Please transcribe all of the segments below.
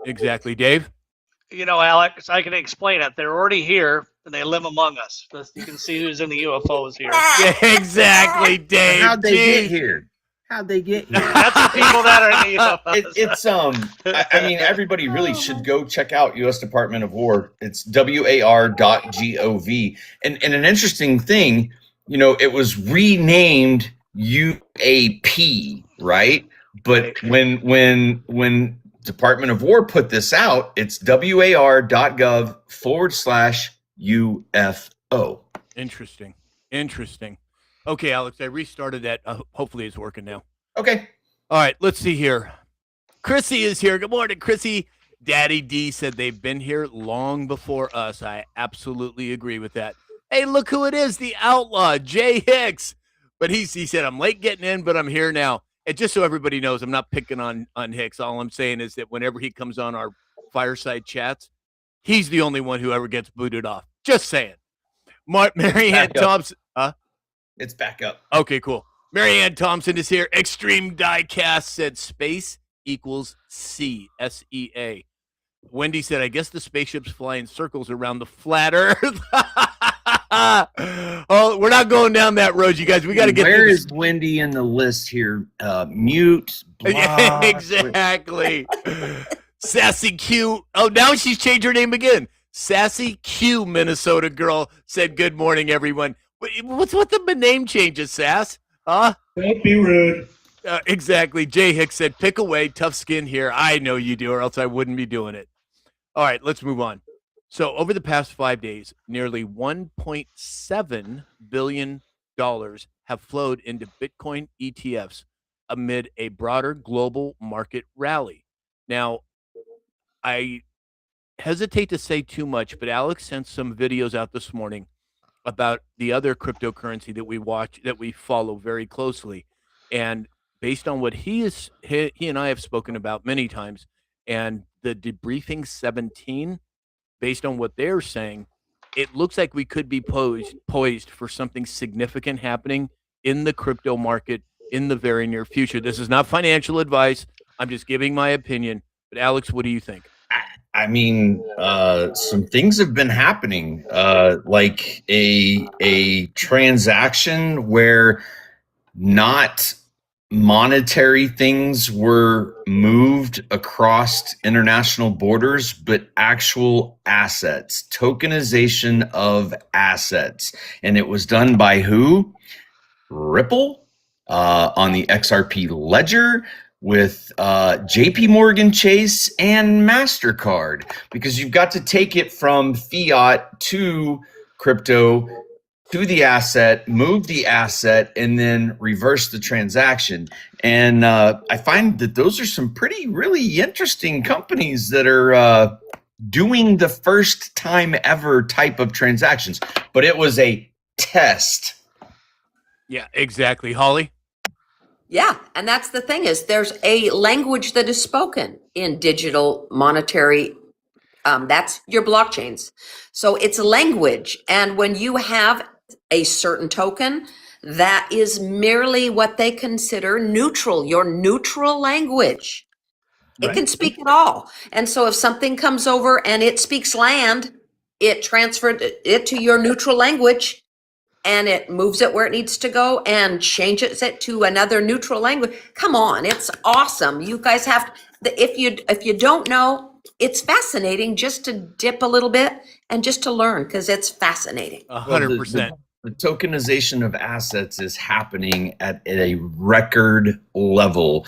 Exactly. Dave? Alex, I can explain it. They're already here, and they live among us. You can see who's in the UFOs here. Yeah, exactly, Dave. How'd they get here? How'd they get here? That's the people that are in the UFOs. I mean, everybody really should go check out U.S. Department of War. It's war.gov. And an interesting thing, it was renamed UAP, right? But when Department of War put this out, it's war.gov/UFO. Interesting. Okay, Alex, I restarted that. Hopefully it's working now. Okay. All right, let's see here. Chrissy is here. Good morning, Chrissy. Daddy D said they've been here long before us. I absolutely agree with that. Hey, look who it is, the outlaw, Jay Hicks. But he said, I'm late getting in, but I'm here now. And just so everybody knows, I'm not picking on Hicks. All I'm saying is that whenever he comes on our fireside chats, he's the only one who ever gets booted off. Just saying. Marianne Thompson. It's back up. Okay, cool. Marianne Thompson is here. Extreme Diecast said space equals C, SEA. Wendy said, I guess the spaceships fly in circles around the flat Earth. Oh, we're not going down that road, you guys. We got to get. Where is Wendy in the list here? Mute. Block. Exactly. Sassy Q. Oh, now she's changed her name again. Sassy Q, Minnesota girl said, good morning, everyone. What's with the name changes, Sass? Huh? Don't be rude. Exactly. Jay Hicks said, pick away, tough skin here. I know you do, or else I wouldn't be doing it. All right, let's move on. So over the past 5 days, nearly $1.7 billion have flowed into Bitcoin ETFs amid a broader global market rally. Now, I hesitate to say too much, but Alex sent some videos out this morning about the other cryptocurrency that we follow very closely. And based on what he and I have spoken about many times, and the debriefing 17, based on what they're saying, it looks like we could be poised for something significant happening in the crypto market in the very near future. This is not financial advice. I'm just giving my opinion. But Alex, what do you think? I mean, some things have been happening, like a transaction where not monetary things were moved across international borders, but actual assets, tokenization of assets. And it was done by who? Ripple on the XRP ledger, with JP Morgan Chase and MasterCard, because you've got to take it from fiat to crypto to the asset, move the asset, and then reverse the transaction. And I find that those are some really interesting companies that are doing the first time ever type of transactions. But it was a test. Yeah, exactly. Holly? Yeah, and that's the thing, is there's a language that is spoken in digital monetary. That's your blockchains. So it's a language. And when you have a certain token, that is merely what they consider neutral, your neutral language. It can speak at all. And so if something comes over and it speaks land, it transferred it to your neutral language, and it moves it where it needs to go and changes it to another neutral language. Come on, it's awesome. You guys have to, if you don't know, it's fascinating just to dip a little bit and just to learn, because it's fascinating. 100%. The tokenization of assets is happening at a record level.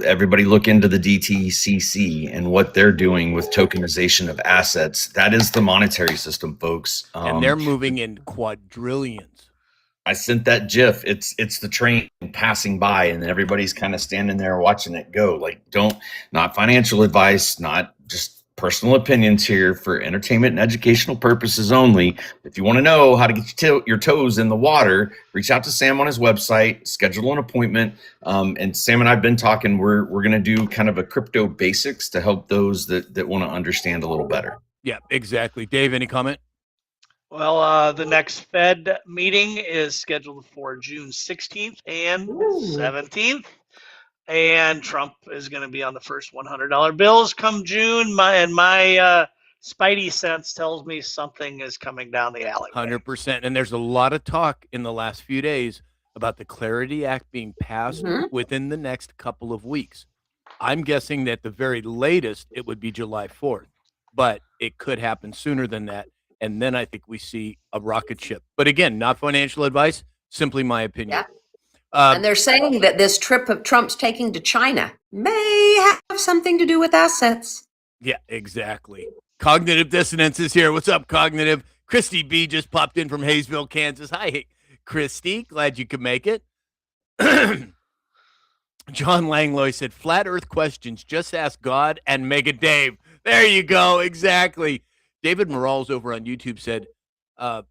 Everybody look into the DTCC and what they're doing with tokenization of assets. That is the monetary system, folks. And they're moving in quadrillions. I sent that GIF. It's the train passing by, and then everybody's kind of standing there watching it go. Like, not financial advice, not just personal opinions here, for entertainment and educational purposes only. If you want to know how to get your toes in the water, reach out to Sam on his website, schedule an appointment. And Sam and I've been talking. We're going to do kind of a crypto basics to help those that want to understand a little better. Yeah, exactly. Dave, any comment? Well, the next Fed meeting is scheduled for June 16th and 17th. and Trump is going to be on the first $100 bills come June. My spidey sense tells me something is coming down the alleyway. 100%. And there's a lot of talk in the last few days about the Clarity Act being passed within the next couple of weeks. I'm guessing that the very latest it would be July 4th, but it could happen sooner than that. And then I think we see a rocket ship. But again, not financial advice, simply my opinion. Yeah. And they're saying that this trip of Trump's taking to China may have something to do with assets. Yeah, exactly. Cognitive Dissonance is here. What's up, Cognitive? Christy B just popped in from Hayesville, Kansas. Hi, Christy. Glad you could make it. John Langlois said, flat earth questions, just ask God and Mega Dave. There you go. Exactly. David Morales over on YouTube said, oh,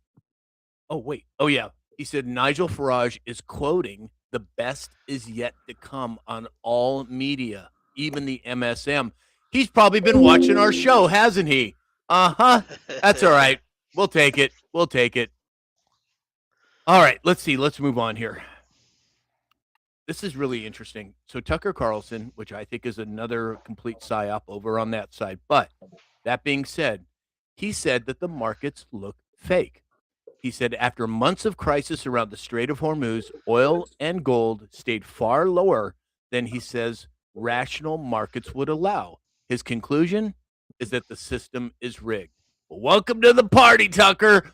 yeah. He said, Nigel Farage is quoting, the best is yet to come on all media, even the MSM. He's probably been watching our show, hasn't he? Uh-huh. That's all right. We'll take it. We'll take it. All right. Let's see. Let's move on here. This is really interesting. So Tucker Carlson, which I think is another complete psyop over on that side. But that being said, he said that the markets look fake. He said after months of crisis around the Strait of Hormuz, oil and gold stayed far lower than he says rational markets would allow. His conclusion is that the system is rigged. Welcome to the party, Tucker.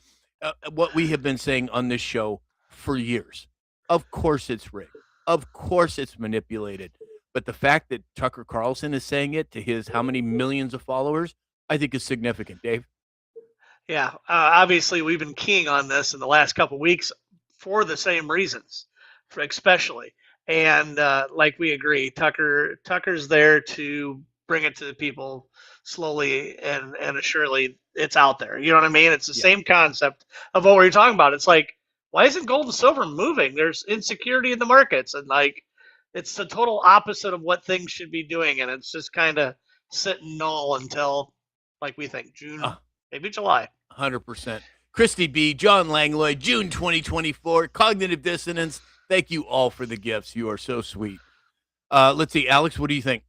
What we have been saying on this show for years. Of course it's rigged. Of course it's manipulated. But the fact that Tucker Carlson is saying it to his how many millions of followers, I think is significant, Dave. Yeah, obviously we've been keying on this in the last couple of weeks for the same reasons, especially. And like we agree, Tucker's there to bring it to the people slowly and assuredly. It's out there. You know what I mean? It's the same concept of what we're talking about. It's like, why isn't gold and silver moving? There's insecurity in the markets, and like, it's the total opposite of what things should be doing, and it's just kind of sitting null until, like we think, June. Maybe July. 100%. Christy B, John Langlois, June 2024, Cognitive Dissonance. Thank you all for the gifts. You are so sweet. Let's see. Alex, what do you think?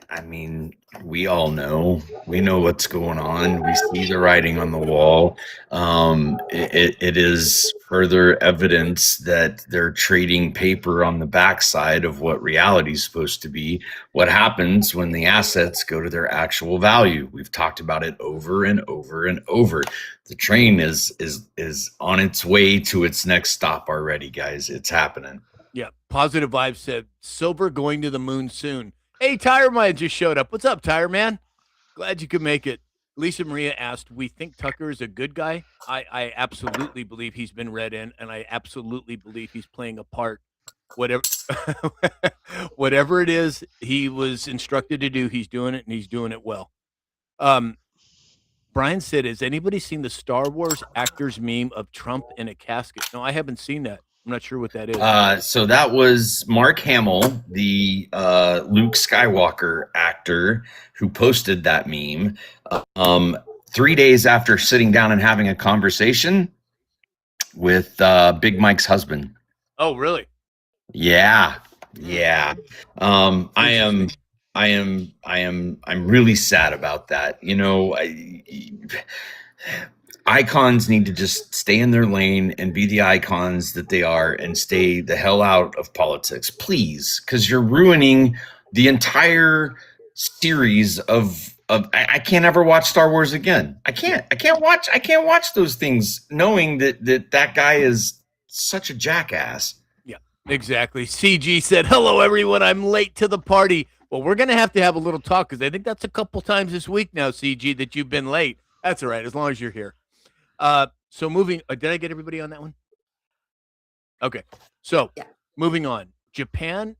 I mean, we all know. We know what's going on. We see the writing on the wall. It is further evidence that they're trading paper on the backside of what reality is supposed to be. What happens when the assets go to their actual value? We've talked about it over and over and over. The train is on its way to its next stop already, guys. It's happening. Yeah. Positive Vibes said, silver going to the moon soon. Hey, Tire Man just showed up. What's up, Tire Man? Glad you could make it. Lisa Maria asked, we think Tucker is a good guy? I absolutely believe he's been read in, and I absolutely believe he's playing a part. Whatever it is he was instructed to do, he's doing it, and he's doing it well. Brian said, has anybody seen the Star Wars actors meme of Trump in a casket? No, I haven't seen that. I'm not sure what that is. So that was Mark Hamill, the Luke Skywalker actor, who posted that meme 3 days after sitting down and having a conversation with Big Mike's husband. Oh, really? Yeah. I'm really sad about that. You know, icons need to just stay in their lane and be the icons that they are and stay the hell out of politics, please, because you're ruining the entire series of I can't ever watch Star Wars again. I can't watch those things knowing that guy is such a jackass. Yeah, exactly. CG said, hello, everyone. I'm late to the party. Well, we're going to have a little talk because I think that's a couple times this week now, CG, that you've been late. That's all right, as long as you're here. So moving, did I get everybody on that one? Okay. So moving on, Japan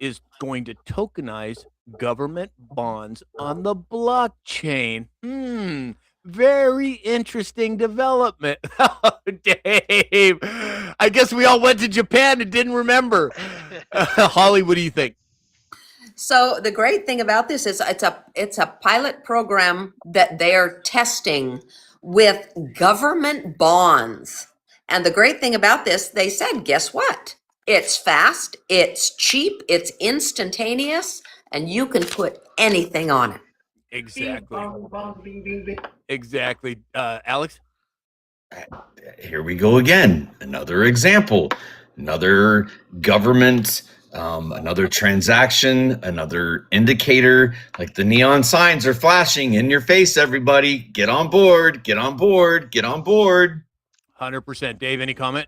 is going to tokenize government bonds on the blockchain. Very interesting development. Oh, Dave, I guess we all went to Japan and didn't remember. Holly, what do you think? So the great thing about this is it's a pilot program that they are testing with government bonds. And the great thing about this, they said, guess what? It's fast, it's cheap, it's instantaneous, and you can put anything on it. Exactly. Exactly. Alex? Here we go again. Another example, another government, another transaction, another indicator. Like the neon signs are flashing in your face, everybody. Get on board, get on board, get on board. 100%. Dave, any comment?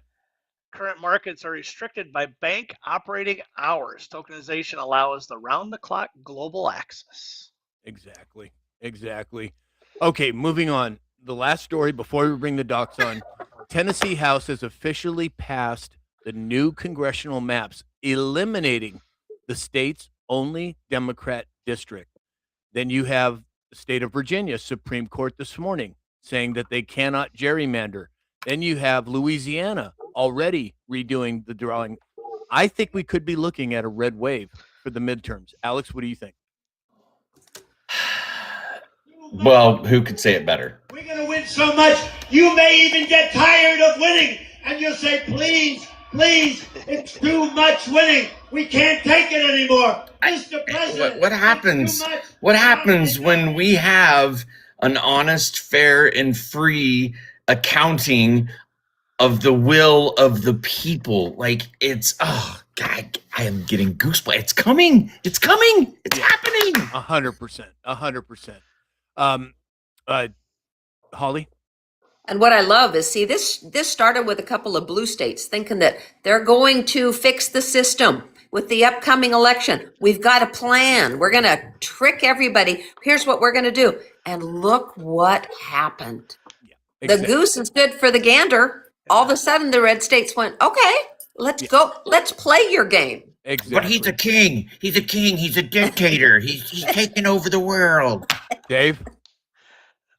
Current markets are restricted by bank operating hours. Tokenization allows the round-the-clock global access. Exactly. Exactly. Okay, moving on. The last story before we bring the docs on. Tennessee House has officially passed the new congressional maps, eliminating the state's only Democrat district. Then you have the state of Virginia, Supreme Court this morning, saying that they cannot gerrymander. Then you have Louisiana already redoing the drawing. I think we could be looking at a red wave for the midterms. Alex, what do you think? Well, who could say it better? We're going to win so much, you may even get tired of winning. And you'll say, please, please, it's too much winning. We can't take it anymore. Mr. President, What happens? it's too much. What happens when we have an honest, fair, and free accounting of the will of the people? Like it's God, I am getting goosebumps. It's coming. It's coming. It's happening. 100%. 100%. Holly? And what I love is, see, this started with a couple of blue states thinking that they're going to fix the system with the upcoming election. We've got a plan. We're going to trick everybody. Here's what we're going to do. And look what happened. Yeah, exactly. The goose is good for the gander. All of a sudden, the red states went, okay, let's go. Let's play your game. Exactly. But he's a king. He's a king. He's a dictator. He's taking over the world. Dave?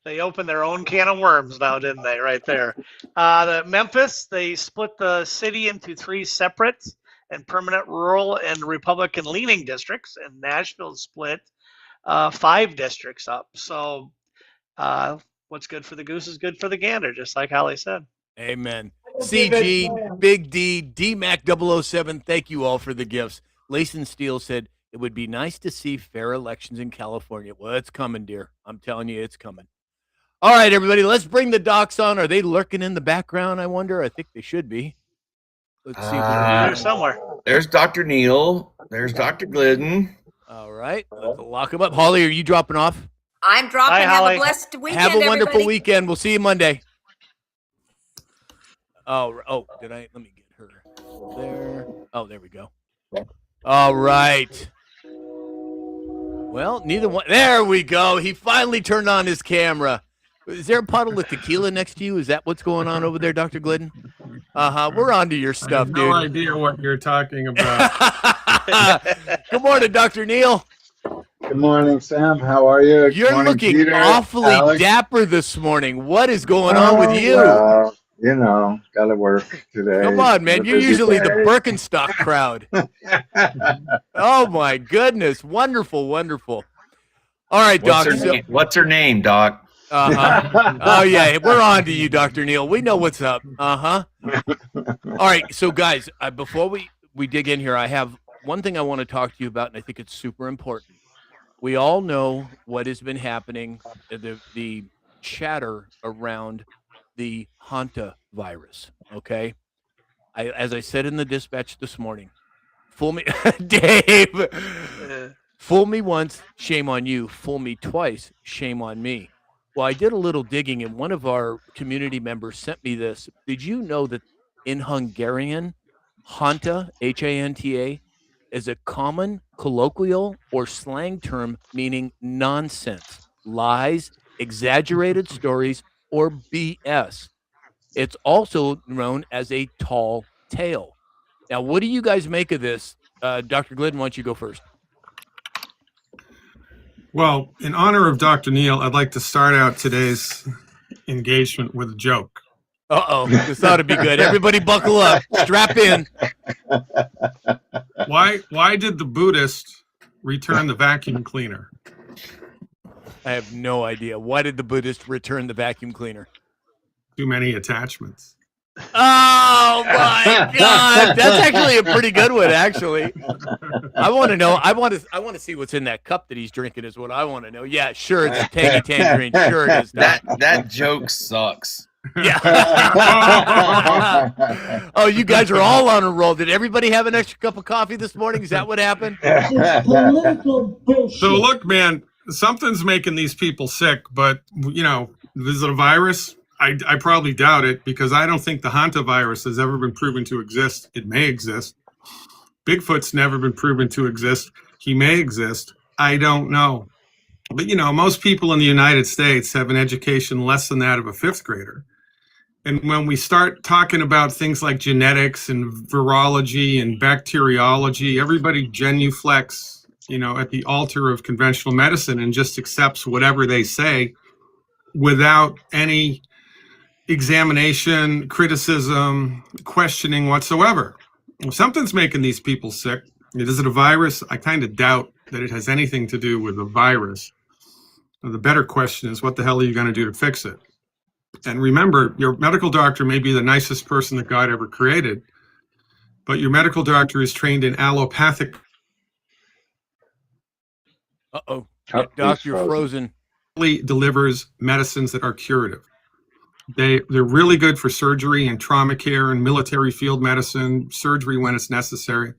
They opened their own can of worms now, didn't they? Right there. The Memphis, they split the city into 3 separate and permanent rural and Republican-leaning districts, and Nashville split 5 districts up. So what's good for the goose is good for the gander, just like Holly said. Amen. CG, Big D, DMAC 007, thank you all for the gifts. Layson Steele said, it would be nice to see fair elections in California. Well, it's coming, dear. I'm telling you, it's coming. All right, everybody, let's bring the docs on. Are they lurking in the background, I wonder? I think they should be. Let's see if we can There somewhere. There's Dr. Neal. There's Dr. Glidden. All right, let's lock them up. Holly, are you dropping off? I'm dropping. Bye, Have Holly. a blessed weekend, Have a wonderful everybody. weekend. We'll see you Monday. Oh, did I? Let me get her there. Oh, there we go. All right. Well, neither one. There we go. He finally turned on his camera. Is there a puddle of tequila next to you? Is that what's going on over there, Dr. Glidden? We're on to your stuff, I have no dude. idea what you're talking about. Good morning, Dr. Neal. Good morning, Sam. How are you? Good You're morning, looking Peter, awfully Alex. dapper this morning. What is going on with you? Well, you know, got to work today. Come on, man. It's a You're busy usually the day. Birkenstock crowd. Oh, my goodness. Wonderful, wonderful. All right, Doc. What's her name, Doc? Oh, yeah. We're on to you, Dr. Neal. We know what's up. All right. So, guys, before we dig in here, I have one thing I want to talk to you about, and I think it's super important. We all know what has been happening, the chatter around the HANTA virus, okay? As I said in the dispatch this morning, fool me, Dave, fool me once, shame on you. Fool me twice, shame on me. Well, I did a little digging, and one of our community members sent me this. Did you know that in Hungarian, HANTA, H-A-N-T-A, is a common colloquial or slang term meaning nonsense, lies, exaggerated stories, or BS. It's also known as a tall tale. Now, what do you guys make of this? Dr. Glidden, why don't you go first? Well, in honor of Dr. Neal, I'd like to start out today's engagement with a joke. Uh-oh, this ought to be good. Everybody buckle up. Strap in. Why did the Buddhist return the vacuum cleaner? I have no idea. Why did the Buddhist return the vacuum cleaner? Too many attachments. Oh my God, that's actually a pretty good one. Actually, I want to know. I want to see what's in that cup that he's drinking. Is what I want to know. Yeah, sure, it's a tangy tangerine. Sure, it is. Doc. That joke sucks. Yeah. Oh, you guys are all on a roll. Did everybody have an extra cup of coffee this morning? Is that what happened? It's political bullshit. So look, man, something's making these people sick, but is it a virus? I probably doubt it, because I don't think the HANTA virus has ever been proven to exist. It may exist. Bigfoot's never been proven to exist. He may exist. I don't know. But most people in the United States have an education less than that of a fifth grader. And when we start talking about things like genetics and virology and bacteriology, everybody genuflects, at the altar of conventional medicine and just accepts whatever they say without any examination, criticism, questioning whatsoever. If something's making these people sick, is it a virus? I kind of doubt that it has anything to do with a virus. The better question is, what the hell are you going to do to fix it? And remember, your medical doctor may be the nicest person that God ever created, but your medical doctor is trained in allopathic. Uh-oh. Oh, Doc, he's you're frozen. Delivers medicines that are curative. They're really good for surgery and trauma care and military field medicine, surgery when it's necessary.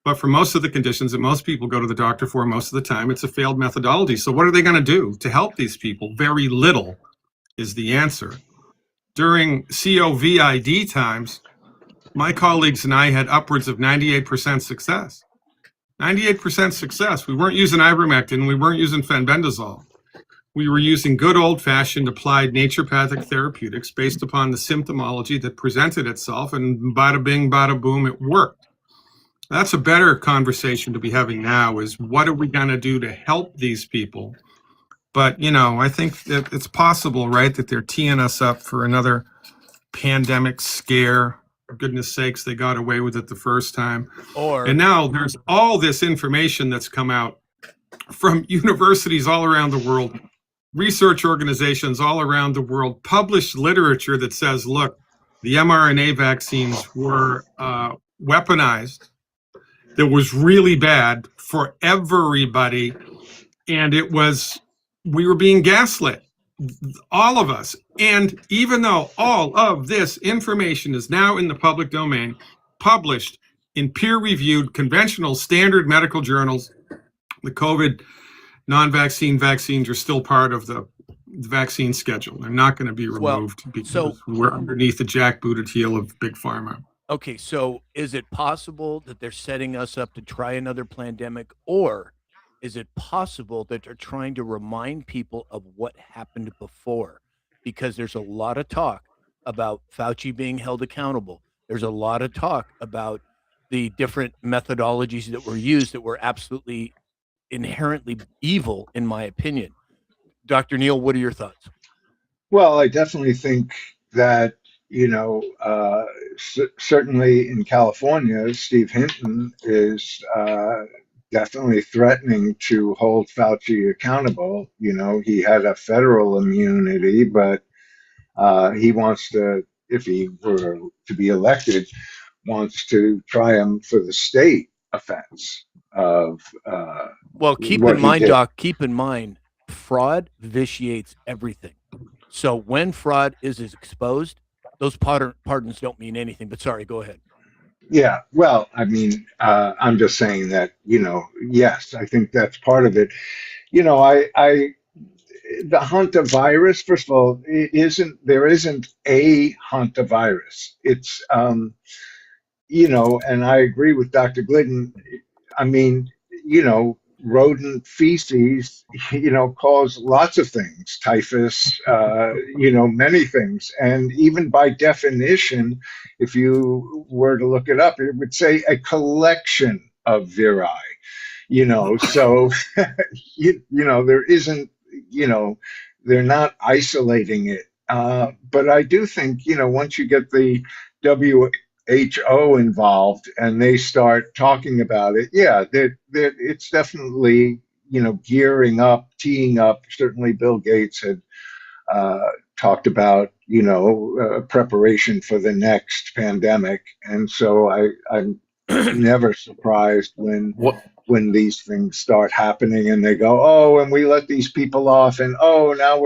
But for most of the conditions that most people go to the doctor for most of the time, it's a failed methodology. So what are they going to do to help these people? Very little is the answer. During COVID times, my colleagues and I had upwards of 98% success. 98% success. We weren't using ivermectin. We weren't using fenbendazole. We were using good old-fashioned applied naturopathic therapeutics based upon the symptomology that presented itself, and bada bing, bada boom, it worked. That's a better conversation to be having now, is what are we going to do to help these people? But, I think that it's possible, right, that they're teeing us up for another pandemic scare. For goodness sakes, they got away with it the first time. And now there's all this information that's come out from universities all around the world, research organizations all around the world, published literature that says, look, the mRNA vaccines were weaponized. That was really bad for everybody. And we were being gaslit, all of us. And even though all of this information is now in the public domain, published in peer-reviewed, conventional, standard medical journals, the COVID non-vaccine vaccines are still part of the vaccine schedule. They're not going to be removed because we're underneath the jackbooted heel of Big Pharma. Okay, so is it possible that they're setting us up to try another pandemic, or is it possible that they're trying to remind people of what happened before? Because there's a lot of talk about Fauci being held accountable. There's a lot of talk about the different methodologies that were used that were absolutely inherently evil, in my opinion. Dr. Neal, what are your thoughts? Well, I definitely think that, certainly in California, Steve Hinton is definitely threatening to hold Fauci accountable. He had a federal immunity, but he wants to, if he were to be elected, wants to try him for the state offense of well, keep what in he mind, did. Doc, keep in mind, fraud vitiates everything. So when fraud is exposed, those pardons don't mean anything. But sorry, go ahead. Yeah, well, I mean, I'm just saying that, yes, I think that's part of it. The HANTA virus, first of all, there isn't a HANTA virus. It's, and I agree with Dr. Glidden. I mean, rodent feces, cause lots of things, typhus, many things. And even by definition, if you were to look it up, it would say a collection of viri, so, there isn't, they're not isolating it. But I do think, once you get the WHO involved and they start talking about it, yeah, it's definitely, gearing up, teeing up. Certainly Bill Gates had talked about, preparation for the next pandemic. And so I'm never surprised What when these things start happening and they go, oh, and we let these people off, and oh, now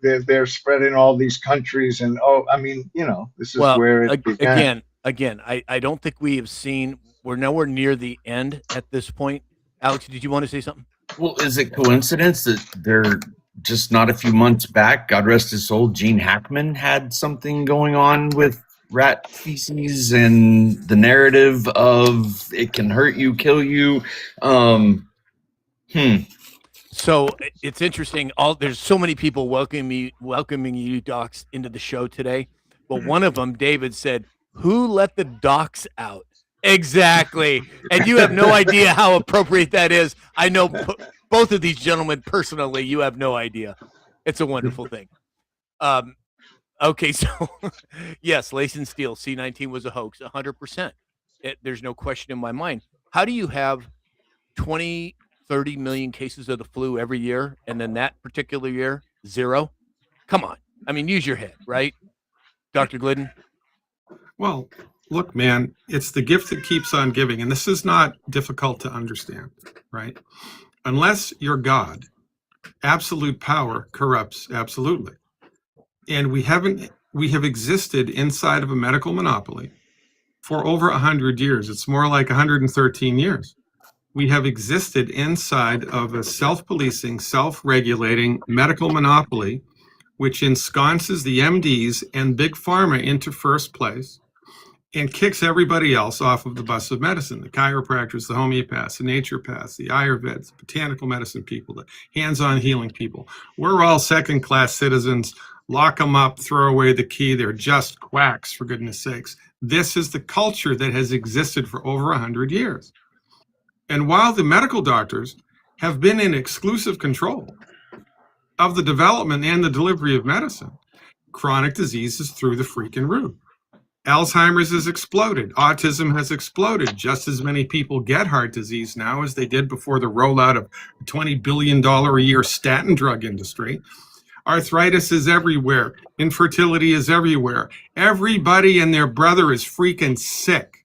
they're spread in all these countries, and oh, I mean, this is Well, where it began. again, I don't think we have seen. We're nowhere near the end at this point. Alex, did you want to say something? Well, is it coincidence that they're just not a few months back, God rest his soul, Gene Hackman had something going on with rat feces and the narrative of it can hurt you, kill you. So it's interesting. There's so many people welcoming you docs into the show today, but one of them, David, said, "Who let the docs out?" Exactly, and you have no idea how appropriate that is. I know both of these gentlemen personally. You have no idea. It's a wonderful thing. Okay, so yes, Lace and Steel C-19 was a hoax, 100%. There's no question in my mind. How do you have 20, 30 million cases of the flu every year, and then that particular year, 0? Come on. I mean, use your head, right? Dr. Glidden? Well, look, man, it's the gift that keeps on giving. And this is not difficult to understand, right? Unless you're God, absolute power corrupts absolutely. And we have existed inside of a medical monopoly for over 100 years. It's more like 113 years. We have existed inside of a self-policing, self-regulating medical monopoly, which ensconces the MDs and big pharma into first place and kicks everybody else off of the bus of medicine, the chiropractors, the homeopaths, the naturopaths, the Ayurveds, the botanical medicine people, the hands-on healing people. We're all second-class citizens. Lock them up, throw away the key. They're just quacks, for goodness sakes. This is the culture that has existed for over 100 years. And while the medical doctors have been in exclusive control of the development and the delivery of medicine, chronic disease is through the freaking roof. Alzheimer's has exploded. Autism has exploded. Just as many people get heart disease now as they did before the rollout of the $20 billion a year statin drug industry. Arthritis is everywhere. Infertility is everywhere. Everybody and their brother is freaking sick.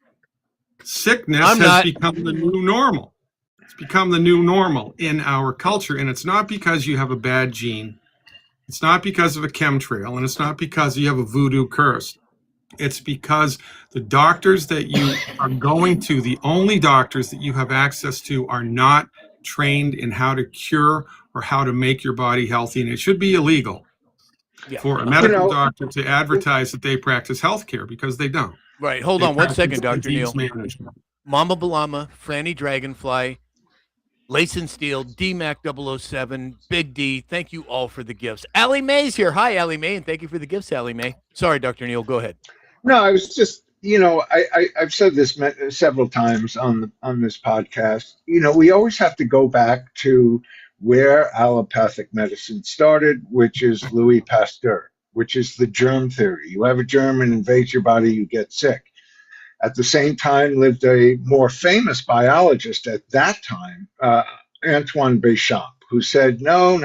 Sickness has become the new normal. It's become the new normal in our culture. And it's not because you have a bad gene. It's not because of a chemtrail. And it's not because you have a voodoo curse. It's because the doctors that you are going to, the only doctors that you have access to, are not trained in how to cure or how to make your body healthy. And it should be illegal for a medical doctor to advertise that they practice healthcare, because they don't. Right. Hold on 1 second, Dr. Neal. Mama Balama, Franny Dragonfly, Lace and Steel, DMAC 007, Big D, thank you all for the gifts. Allie Mae's here. Hi, Allie Mae, and thank you for the gifts, Allie Mae. Sorry, Dr. Neal, go ahead. No, I was just, I've said this several times on this podcast. We always have to go back to where allopathic medicine started, which is Louis Pasteur, which is the germ theory. You have a germ and invades your body, you get sick. At the same time lived a more famous biologist at that time, Antoine Béchamp, who said, no,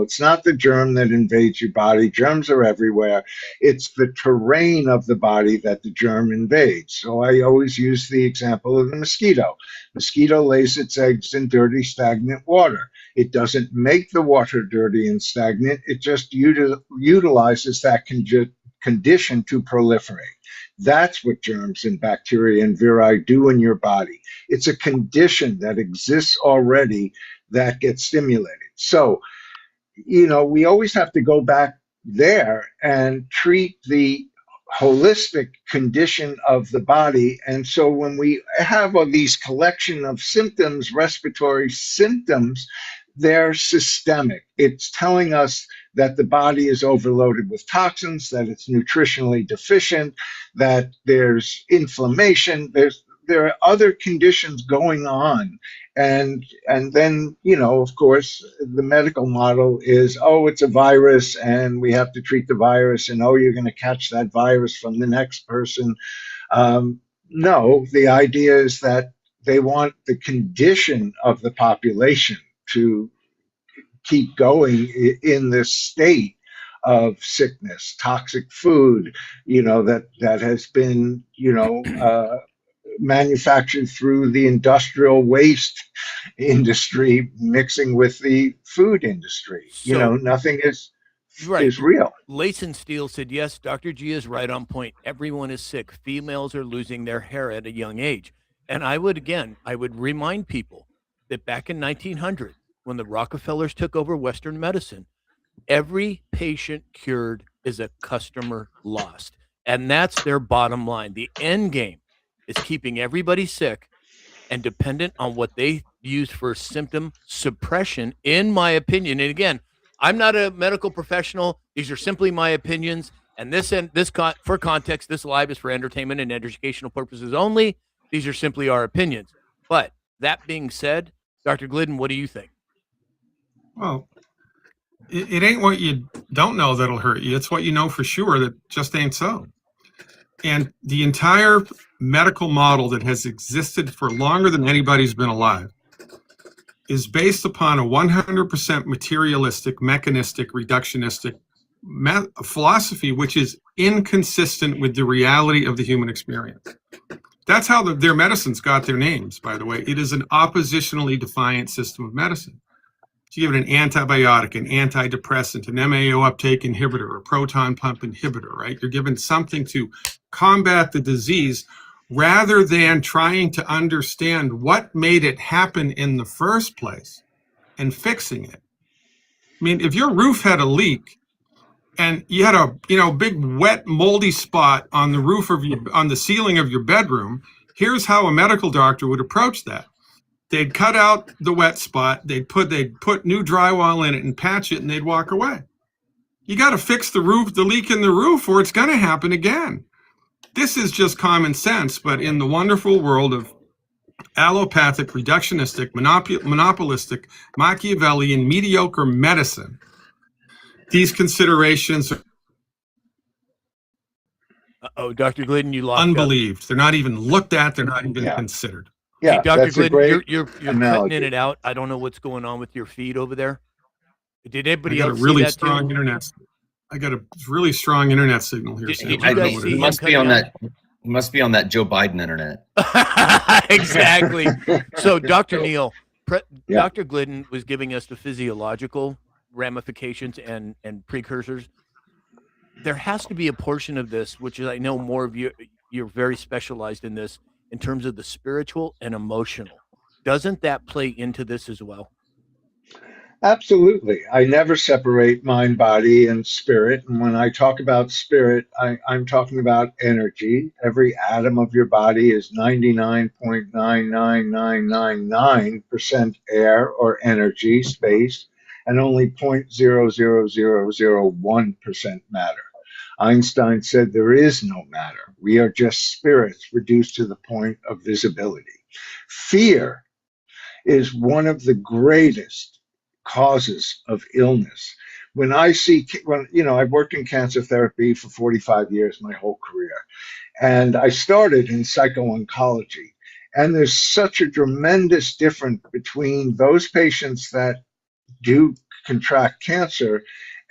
it's not the germ that invades your body. Germs are everywhere. It's the terrain of the body that the germ invades. So I always use the example of the mosquito. Mosquito lays its eggs in dirty, stagnant water. It doesn't make the water dirty and stagnant. It just utilizes that condition to proliferate. That's what germs and bacteria and viri do in your body. It's a condition that exists already that gets stimulated. So, we always have to go back there and treat the holistic condition of the body. And so when we have all these collection of symptoms, respiratory symptoms, they're systemic. It's telling us that the body is overloaded with toxins, that it's nutritionally deficient, that there's inflammation, there are other conditions going on. And then, of course, the medical model is, oh, it's a virus and we have to treat the virus, and oh, you're going to catch that virus from the next person. No, the idea is that they want the condition of the population to keep going in this state of sickness, toxic food, that has been, manufactured through the industrial waste industry mixing with the food industry. So Nothing right. is real. Layson Steele said, yes, Dr. G is right on point. Everyone is sick. Females are losing their hair at a young age. And I would remind people that back in 1900, when the Rockefellers took over Western medicine, every patient cured is a customer lost. And that's their bottom line. The end game is keeping everybody sick and dependent on what they use for symptom suppression, in my opinion. And again, I'm not a medical professional. These are simply my opinions. And for context, this live is for entertainment and educational purposes only. These are simply our opinions. But that being said, Dr. Glidden, what do you think? Well, it ain't what you don't know that'll hurt you. It's what you know for sure that just ain't so. And the entire medical model that has existed for longer than anybody's been alive is based upon a 100% materialistic, mechanistic, reductionistic philosophy, which is inconsistent with the reality of the human experience. That's how their medicines got their names, by the way. It is an oppositionally defiant system of medicine. So you give it an antibiotic, an antidepressant, an MAO uptake inhibitor, a proton pump inhibitor, right? You're given something to combat the disease rather than trying to understand what made it happen in the first place and fixing it. I mean, if your roof had a leak and you had a big wet moldy spot on the roof of on the ceiling of your bedroom, here's how a medical doctor would approach that. They'd cut out the wet spot, they'd put new drywall in it and patch it, and they'd walk away. You got to fix the leak in the roof, or it's going to happen again. This is just common sense, but in the wonderful world of allopathic, reductionistic, monopolistic, Machiavellian, mediocre medicine, these considerations are Dr. Glidden, you lost unbelieved. They're not even looked at. They're not even considered. Yeah, hey, Dr. that's Glidden, a great you're cutting in and out. I don't know what's going on with your feed over there. Did anybody else really see that strong too? internet? I got a really strong internet signal here. Did you guys see It him must be cutting on out? that. Must be on that Joe Biden internet. Exactly. So, Dr. Neal, Yeah. Dr. Glidden was giving us the physiological ramifications and precursors. There has to be a portion of this, which is, I know more of you're very specialized in this, in terms of the spiritual and emotional. Doesn't that play into this as well? Absolutely. I never separate mind, body, and spirit. And when I talk about spirit, I'm talking about energy. Every atom of your body is 99.99999% air or energy, space, and only 0.00001% matter. Einstein said there is no matter. We are just spirits reduced to the point of visibility. Fear is one of the greatest causes of illness. When I've worked in cancer therapy for 45 years, my whole career, and I started in psycho-oncology. And there's such a tremendous difference between those patients that do contract cancer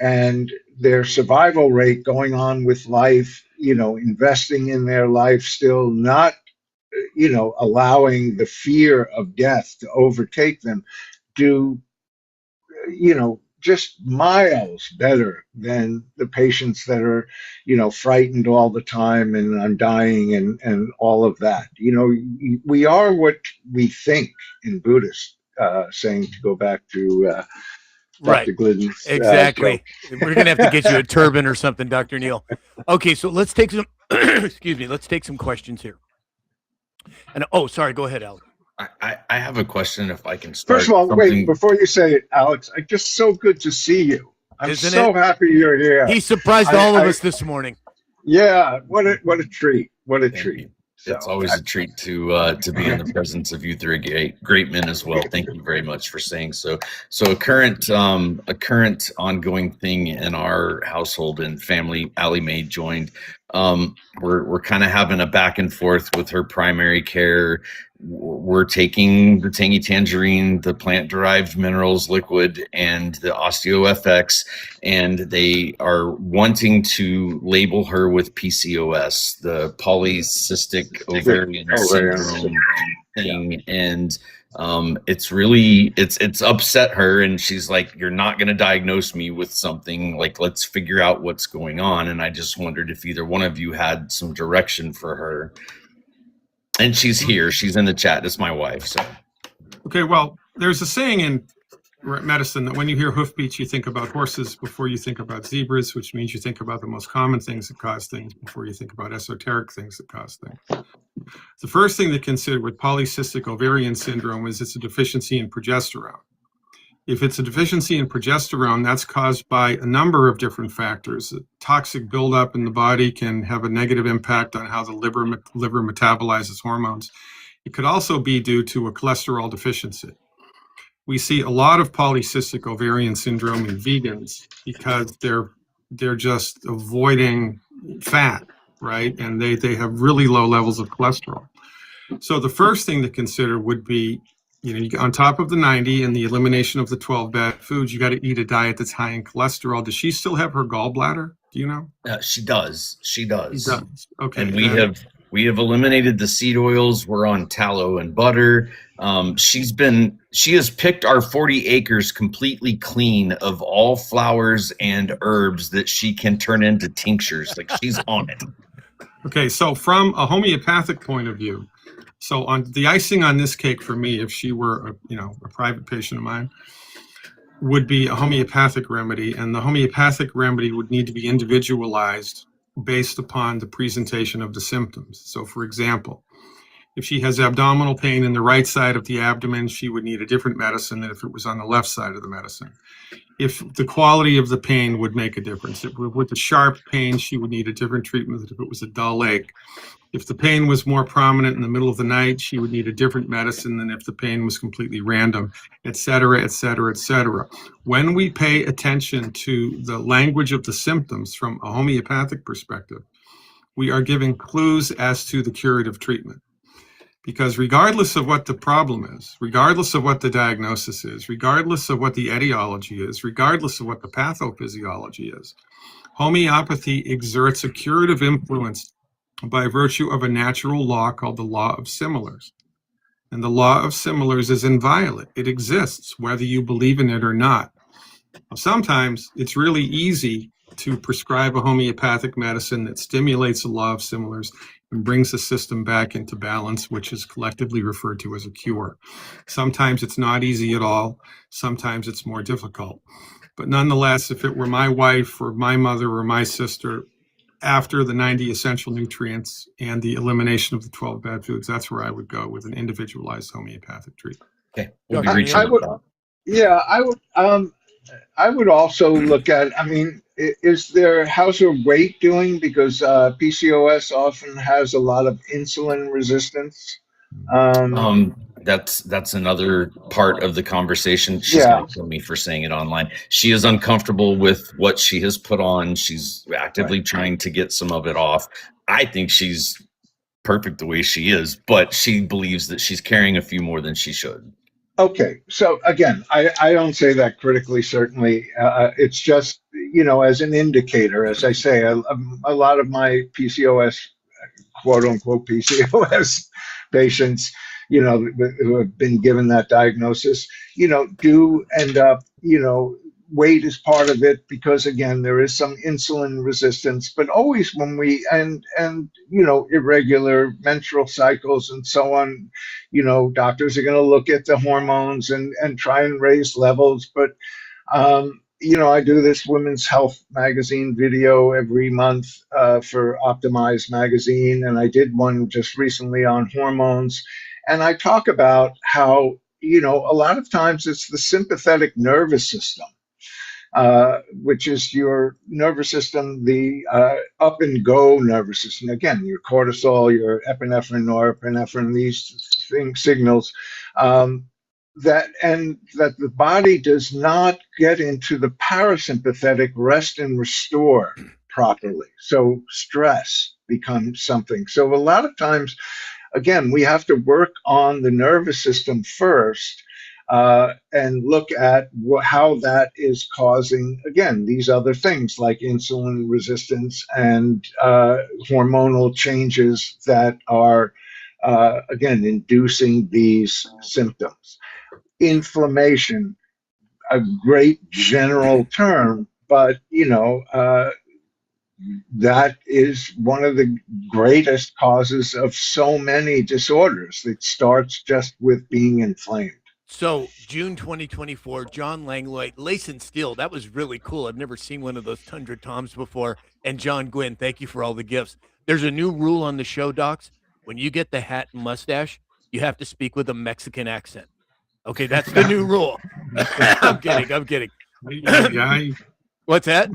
and their survival rate going on with life, investing in their life still, not, allowing the fear of death to overtake them, do, just miles better than the patients that are, frightened all the time and I'm dying and all of that. We are what we think in Buddhist saying, to go back to Dr. Glidden's Exactly. joke. We're gonna have to get you a turban or something, Dr. Neal. Okay, so let's take some excuse me, let's take some questions here. And sorry, go ahead, Alex. I have a question if I can start. First of all, something. wait, before you say it, Alex, it's just so good to see you. I'm Isn't so it? happy you're here. He surprised all of us this morning. Yeah, what a treat. What a Thank treat. you. It's always a treat to be in the presence of you three great men as well. Thank you very much for saying so. So a current ongoing thing in our household and family, Allie Mae joined. We're kind of having a back and forth with her primary care we're taking the Tangy Tangerine, the plant-derived minerals liquid, and the OsteoFX, and they are wanting to label her with PCOS, the polycystic ovarian syndrome thing, and it's upset her, and she's like, "You're not going to diagnose me with something, like, let's figure out what's going on." And I just wondered if either one of you had some direction for her. And she's here. She's in the chat. It's my wife. So, Okay, well, there's a saying in medicine that when you hear hoofbeats, you think about horses before you think about zebras, which means you think about the most common things that cause things before you think about esoteric things that cause things. The first thing to consider with polycystic ovarian syndrome is it's a deficiency in progesterone. If it's a deficiency in progesterone, that's caused by a number of different factors. The toxic buildup in the body can have a negative impact on how the liver metabolizes hormones. It could also be due to a cholesterol deficiency. We see a lot of polycystic ovarian syndrome in vegans because they're just avoiding fat, right? And they have really low levels of cholesterol. So the first thing to consider would be, on top of the 90 and the elimination of the 12 bad foods, you got to eat a diet that's high in cholesterol. Does she still have her gallbladder? Do you know? she does. She does. Okay. And we have eliminated the seed oils. We're on tallow and butter. She has picked our 40 acres completely clean of all flowers and herbs that she can turn into tinctures. Like, she's on it. Okay. So from a homeopathic point of view, so on the icing on this cake for me, if she were a private patient of mine, would be a homeopathic remedy, and the homeopathic remedy would need to be individualized based upon the presentation of the symptoms. So for example, if she has abdominal pain in the right side of the abdomen, she would need a different medicine than if it was on the left side of the medicine. If the quality of the pain would make a difference. With the sharp pain, she would need a different treatment than if it was a dull ache. If the pain was more prominent in the middle of the night, she would need a different medicine than if the pain was completely random, et cetera, et cetera, et cetera. When we pay attention to the language of the symptoms from a homeopathic perspective, we are giving clues as to the curative treatment. Because regardless of what the problem is, regardless of what the diagnosis is, regardless of what the etiology is, regardless of what the pathophysiology is, homeopathy exerts a curative influence by virtue of a natural law called the law of similars. And the law of similars is inviolate. It exists, whether you believe in it or not. Sometimes it's really easy to prescribe a homeopathic medicine that stimulates the law of similars and brings the system back into balance, which is collectively referred to as a cure. Sometimes it's not easy at all. Sometimes it's more difficult. But nonetheless, if it were my wife or my mother or my sister, after the 90 essential nutrients and the elimination of the 12 bad foods, that's where I would go with an individualized homeopathic treatment. Okay. We'll be I- reaching I out. would- Yeah, I would also look at, how's her weight doing? Because PCOS often has a lot of insulin resistance. That's another part of the conversation. She's gonna kill me for saying it online. She is uncomfortable with what she has put on. She's actively trying to get some of it off. I think she's perfect the way she is, but she believes that she's carrying a few more than she should. Okay, so again, I don't say that critically, certainly. It's just, as an indicator, as I say, a lot of my PCOS, quote unquote PCOS patients, who have been given that diagnosis, do end up, weight is part of it because, again, there is some insulin resistance, but always when and irregular menstrual cycles and so on, doctors are going to look at the hormones and try and raise levels. But I do this Women's Health magazine video every month for Optimize magazine, and I did one just recently on hormones. And I talk about how, a lot of times it's the sympathetic nervous system, which is your nervous system, the up and go nervous system. Again, your cortisol, your epinephrine, norepinephrine, these signals. That the body does not get into the parasympathetic rest and restore properly. So stress becomes something. So a lot of times again, we have to work on the nervous system first, and look at how that is causing, again, these other things like insulin resistance and hormonal changes that are, again, inducing these symptoms. Inflammation, a great general term, but that is one of the greatest causes of so many disorders. It starts just with being inflamed. So June 2024, John Langlois, Lace and Steel. That was really cool. I've never seen one of those Tundra Toms before. And John Gwynn, thank you for all the gifts. There's a new rule on the show, docs. When you get the hat and mustache, you have to speak with a Mexican accent. Okay, that's the new rule. I'm kidding. I'm kidding. What's that?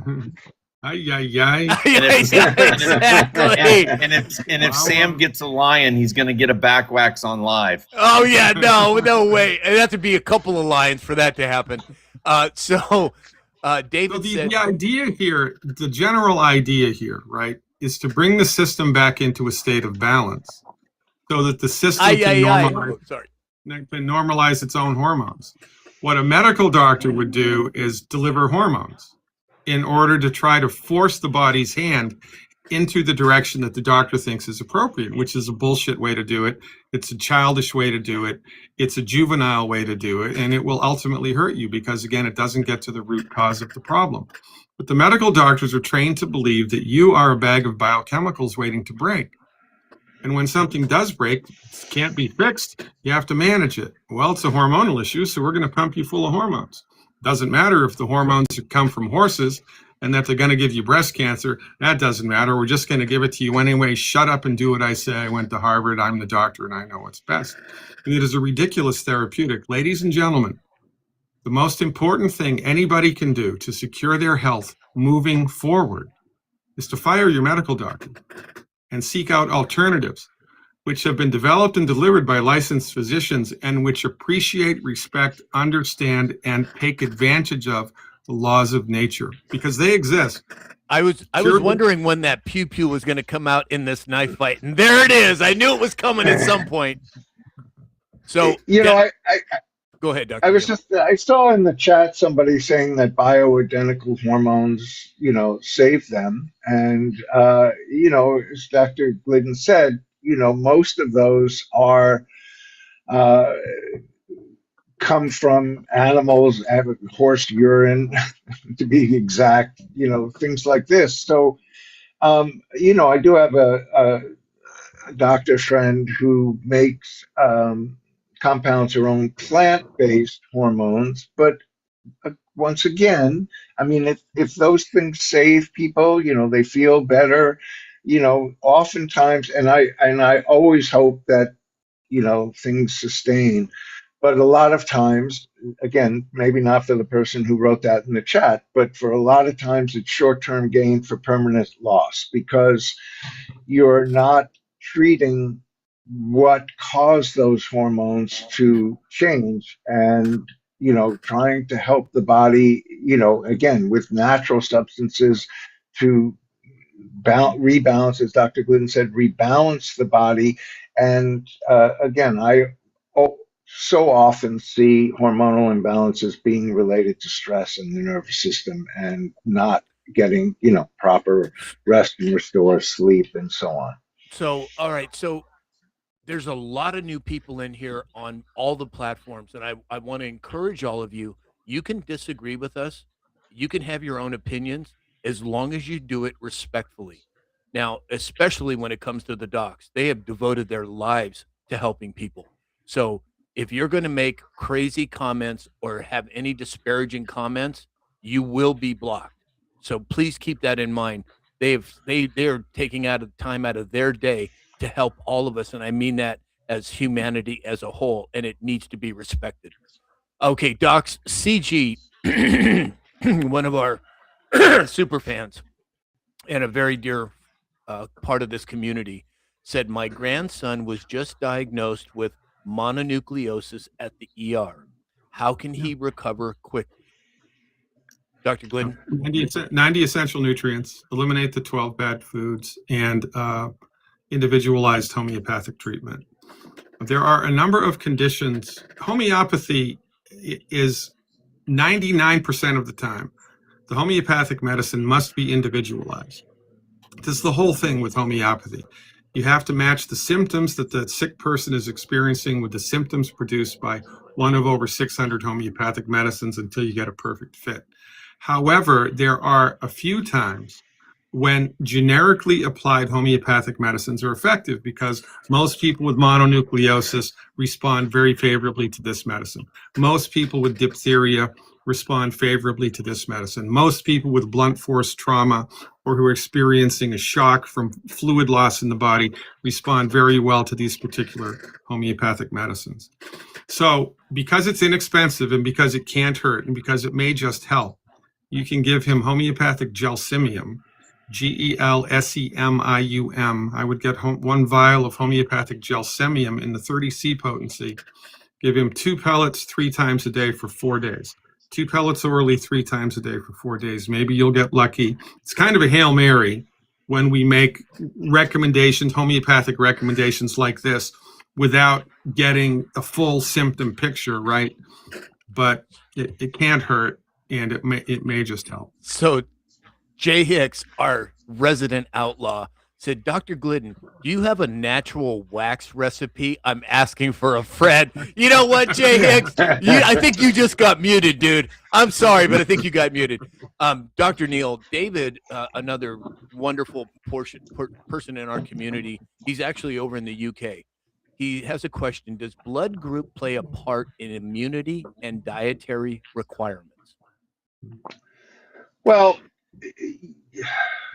Ay. Exactly. And if Sam gets a lion, he's going to get a back wax on live. Oh yeah, no way. It'd have to be a couple of lines for that to happen. David So said, the idea here, the general idea here, right, is to bring the system back into a state of balance so that the system can normalize its own hormones. What a medical doctor would do is deliver hormones in order to try to force the body's hand into the direction that the doctor thinks is appropriate, which is a bullshit way to do it. It's a childish way to do it. It's a juvenile way to do it. And it will ultimately hurt you because, again, it doesn't get to the root cause of the problem. But the medical doctors are trained to believe that you are a bag of biochemicals waiting to break. And when something does break, it can't be fixed. You have to manage it. Well, it's a hormonal issue, so we're going to pump you full of hormones. Doesn't matter if the hormones come from horses and that they're going to give you breast cancer. That doesn't matter. We're just going to give it to you anyway. Shut up and do what I say. I went to Harvard. I'm the doctor and I know what's best. And it is a ridiculous therapeutic. Ladies and gentlemen, the most important thing anybody can do to secure their health moving forward is to fire your medical doctor and seek out alternatives which have been developed and delivered by licensed physicians and which appreciate, respect, understand, and take advantage of the laws of nature because they exist. I was wondering when that pew pew was going to come out in this knife fight, and there it is. I knew it was coming at some point. So go ahead, Dr. I saw in the chat somebody saying that bioidentical hormones, save them, and as Dr. Glidden said, most of those are come from animals, horse urine, to be exact, things like this. So, I do have a doctor friend who makes compounds her own plant-based hormones, but once again, I mean, if those things save people, they feel better, oftentimes, and I always hope that, things sustain, but a lot of times, again, maybe not for the person who wrote that in the chat, but for a lot of times it's short-term gain for permanent loss because you're not treating what caused those hormones to change and trying to help the body again with natural substances to rebalance, as Dr. Glidden said, rebalance the body. And again, I so often see hormonal imbalances being related to stress in the nervous system and not getting proper rest and restore sleep and so on. So all right, so there's a lot of new people in here on all the platforms, and I want to encourage all of you. You can disagree with us. You can have your own opinions as long as you do it respectfully. Now, especially when it comes to the docs, they have devoted their lives to helping people. So if you're going to make crazy comments or have any disparaging comments, you will be blocked. So please keep that in mind. They're taking time out of their day to help all of us, and I mean that as humanity as a whole, and it needs to be respected. Okay, docs, CG, one of our super fans and a very dear part of this community, said, my grandson was just diagnosed with mononucleosis at the ER. How can he recover quickly? Dr. Glidden? 90 essential nutrients, eliminate the 12 bad foods, and individualized homeopathic treatment. There are a number of conditions. Homeopathy is 99% of the time, the homeopathic medicine must be individualized. This is the whole thing with homeopathy. You have to match the symptoms that the sick person is experiencing with the symptoms produced by one of over 600 homeopathic medicines until you get a perfect fit. However, there are a few times when generically applied homeopathic medicines are effective because most people with mononucleosis respond very favorably to this medicine. Most people with diphtheria respond favorably to this medicine. Most people with blunt force trauma or who are experiencing a shock from fluid loss in the body respond very well to these particular homeopathic medicines. So because it's inexpensive and because it can't hurt and because it may just help, you can give him homeopathic gelsemium, Gelsemium. I would get one vial of homeopathic gelsemium in the 30C potency. Give him 2 pellets 3 times a day for 4 days. 2 pellets orally 3 times a day for 4 days. Maybe you'll get lucky. It's kind of a Hail Mary when we make recommendations, homeopathic recommendations like this, without getting a full symptom picture, right? But it can't hurt, and it may just help. So Jay Hicks, our resident outlaw, said, Dr. Glidden, do you have a natural wax recipe? I'm asking for a friend. You know what, Jay Hicks? I think you just got muted, dude. I'm sorry, but I think you got muted. Dr. Neil, David, another wonderful person in our community, he's actually over in the UK. He has a question. Does blood group play a part in immunity and dietary requirements? Well,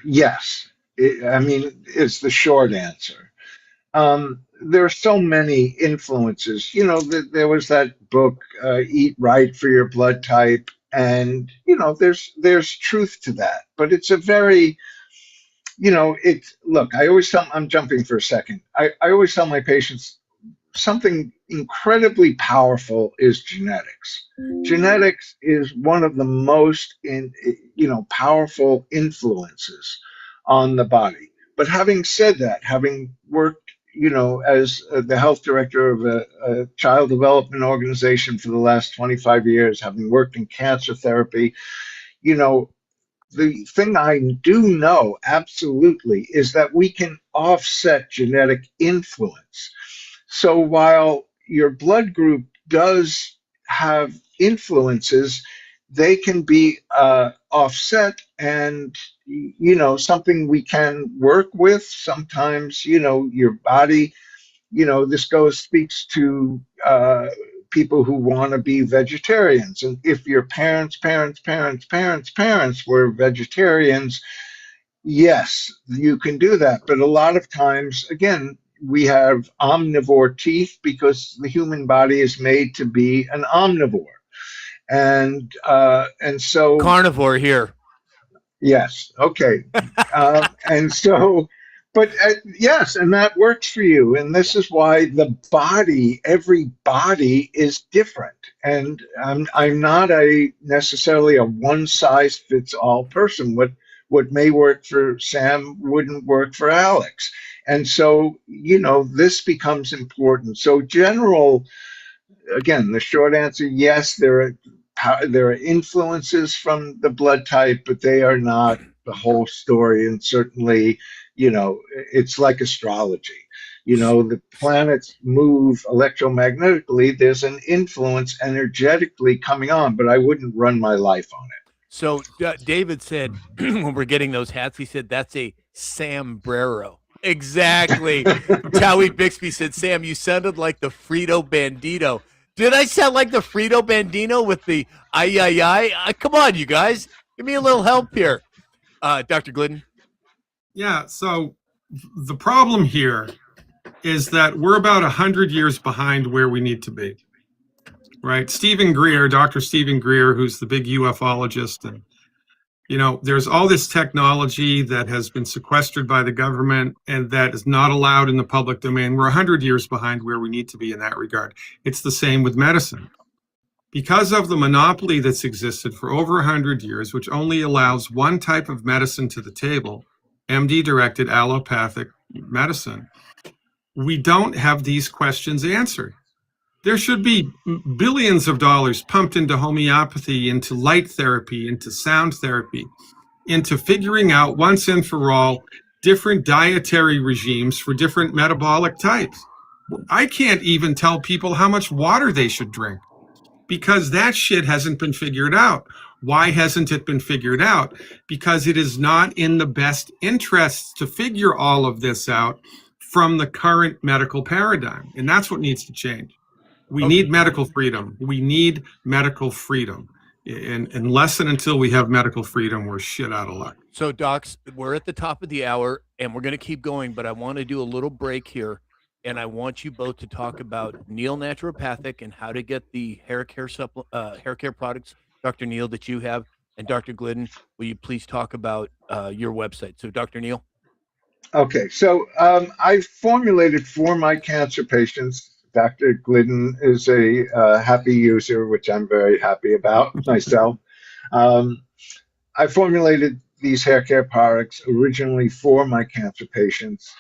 yes. I mean, it's the short answer. There are so many influences. You know, there was that book, Eat Right for Your Blood Type, and you know, there's truth to that. But it's a very, you know, look. I always tell. I'm jumping for a second. I always tell my patients something incredibly powerful is genetics. Genetics is one of the most powerful influences on the body. But having said that, having worked, you know, as the health director of a child development organization for the last 25 years, having worked in cancer therapy, you know, the thing I do know absolutely is that we can offset genetic influence. So while your blood group does have influences, they can be offset and, you know, something we can work with. Sometimes, you know, your body, you know, this speaks to people who want to be vegetarians. And if your parents were vegetarians, yes, you can do that. But a lot of times, again, we have omnivore teeth because the human body is made to be an omnivore. And so carnivore here. Yes. Okay. And so, but yes, and that works for you. And this is why every body is different. And I'm not necessarily a one size fits all person. What may work for Sam wouldn't work for Alex. And so, you know, this becomes important. So again, the short answer, yes, there are influences from the blood type, but they are not the whole story. And certainly, you know, it's like astrology. You know, the planets move electromagnetically. There's an influence energetically coming on, but I wouldn't run my life on it. So David said, when we're getting those hats, he said, that's a sombrero. Exactly. Towie Bixby said, Sam, you sounded like the Frito Bandito. Did I sound like the Frito Bandito with the ay? Come on, you guys. Give me a little help here. Dr. Glidden? Yeah, so the problem here is that we're about 100 years behind where we need to be, right? Dr. Stephen Greer, who's the big ufologist, and you know, there's all this technology that has been sequestered by the government and that is not allowed in the public domain. We're 100 years behind where we need to be in that regard. It's the same with medicine. Because of the monopoly that's existed for over 100 years, which only allows one type of medicine to the table, MD-directed allopathic medicine, we don't have these questions answered. There should be billions of dollars pumped into homeopathy, into light therapy, into sound therapy, into figuring out once and for all different dietary regimes for different metabolic types. I can't even tell people how much water they should drink because that shit hasn't been figured out. Why hasn't it been figured out? Because it is not in the best interests to figure all of this out from the current medical paradigm. And that's what needs to change. We need medical freedom. We need medical freedom. And unless and until we have medical freedom, we're shit out of luck. So, docs, we're at the top of the hour, and we're going to keep going, but I want to do a little break here, and I want you both to talk about Neil Naturopathic and how to get the hair care products, Dr. Neil, that you have, and Dr. Glidden, will you please talk about your website? So, Dr. Neil. Okay, so I formulated for my cancer patients. Dr. Glidden is a happy user, which I'm very happy about myself. I formulated these hair care products originally for my cancer patients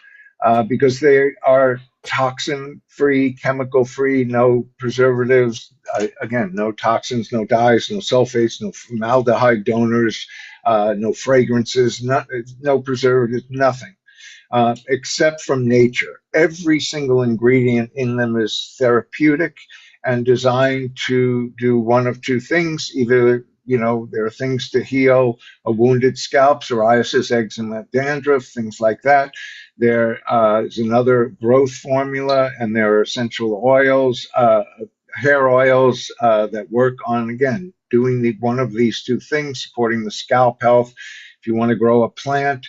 because they are toxin-free, chemical-free, no preservatives, again, no toxins, no dyes, no sulfates, no formaldehyde donors, no fragrances, no preservatives, nothing. Except from nature. Every single ingredient in them is therapeutic and designed to do one of two things. Either, there are things to heal a wounded scalp, psoriasis, eczema, dandruff, things like that. There is another growth formula, and there are essential oils, hair oils that work on, again, doing one of these two things, supporting the scalp health. If you want to grow a plant,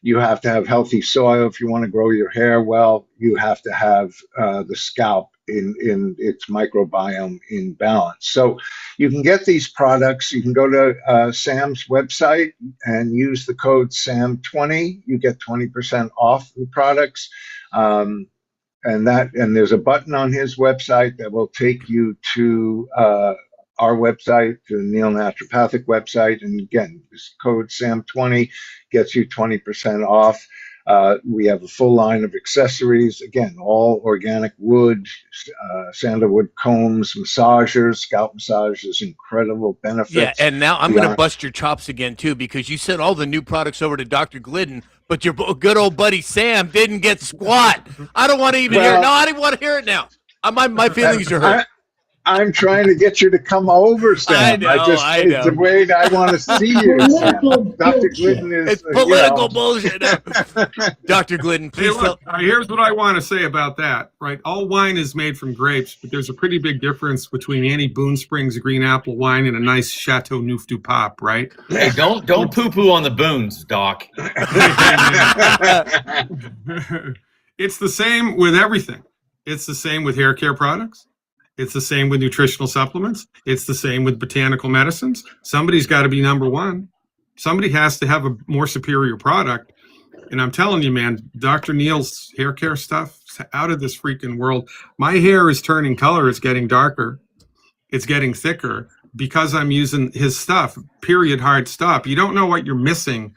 you have to have healthy soil. If you want to grow your hair well, you have to have the scalp in its microbiome in balance. So you can get these products. You can go to Sam's website and use the code SAM20. You get 20% off the products. And there's a button on his website that will take you to our website, to the Neil Naturopathic website. And again, this code SAM20 gets you 20% off. We have a full line of accessories, again, all organic wood, sandalwood combs, massagers, scalp massagers, incredible benefits. Yeah, and now I'm going to bust your chops again, too, because you sent all the new products over to Dr. Glidden, but your good old buddy Sam didn't get squat. I don't want to even hear it. No, I didn't want to hear it now. My feelings are hurt. I'm trying to get you to come over, Sam. I know. It's the way I want to see you, Sam. Dr. Glidden is... It's political bullshit. Dr. Glidden, please tell... Here's what I want to say about that, right? All wine is made from grapes, but there's a pretty big difference between Annie Boone Springs green apple wine and a nice Chateau Neuf du Pape, right? Hey, don't poo-poo on the Boones, Doc. It's the same with everything. It's the same with hair care products. It's the same with nutritional supplements. It's the same with botanical medicines. Somebody's got to be number one. Somebody has to have a more superior product. And I'm telling you, man, Dr. Neil's hair care stuff is out of this freaking world. My hair is turning color. It's getting darker. It's getting thicker because I'm using his stuff, period, hard stop. You don't know what you're missing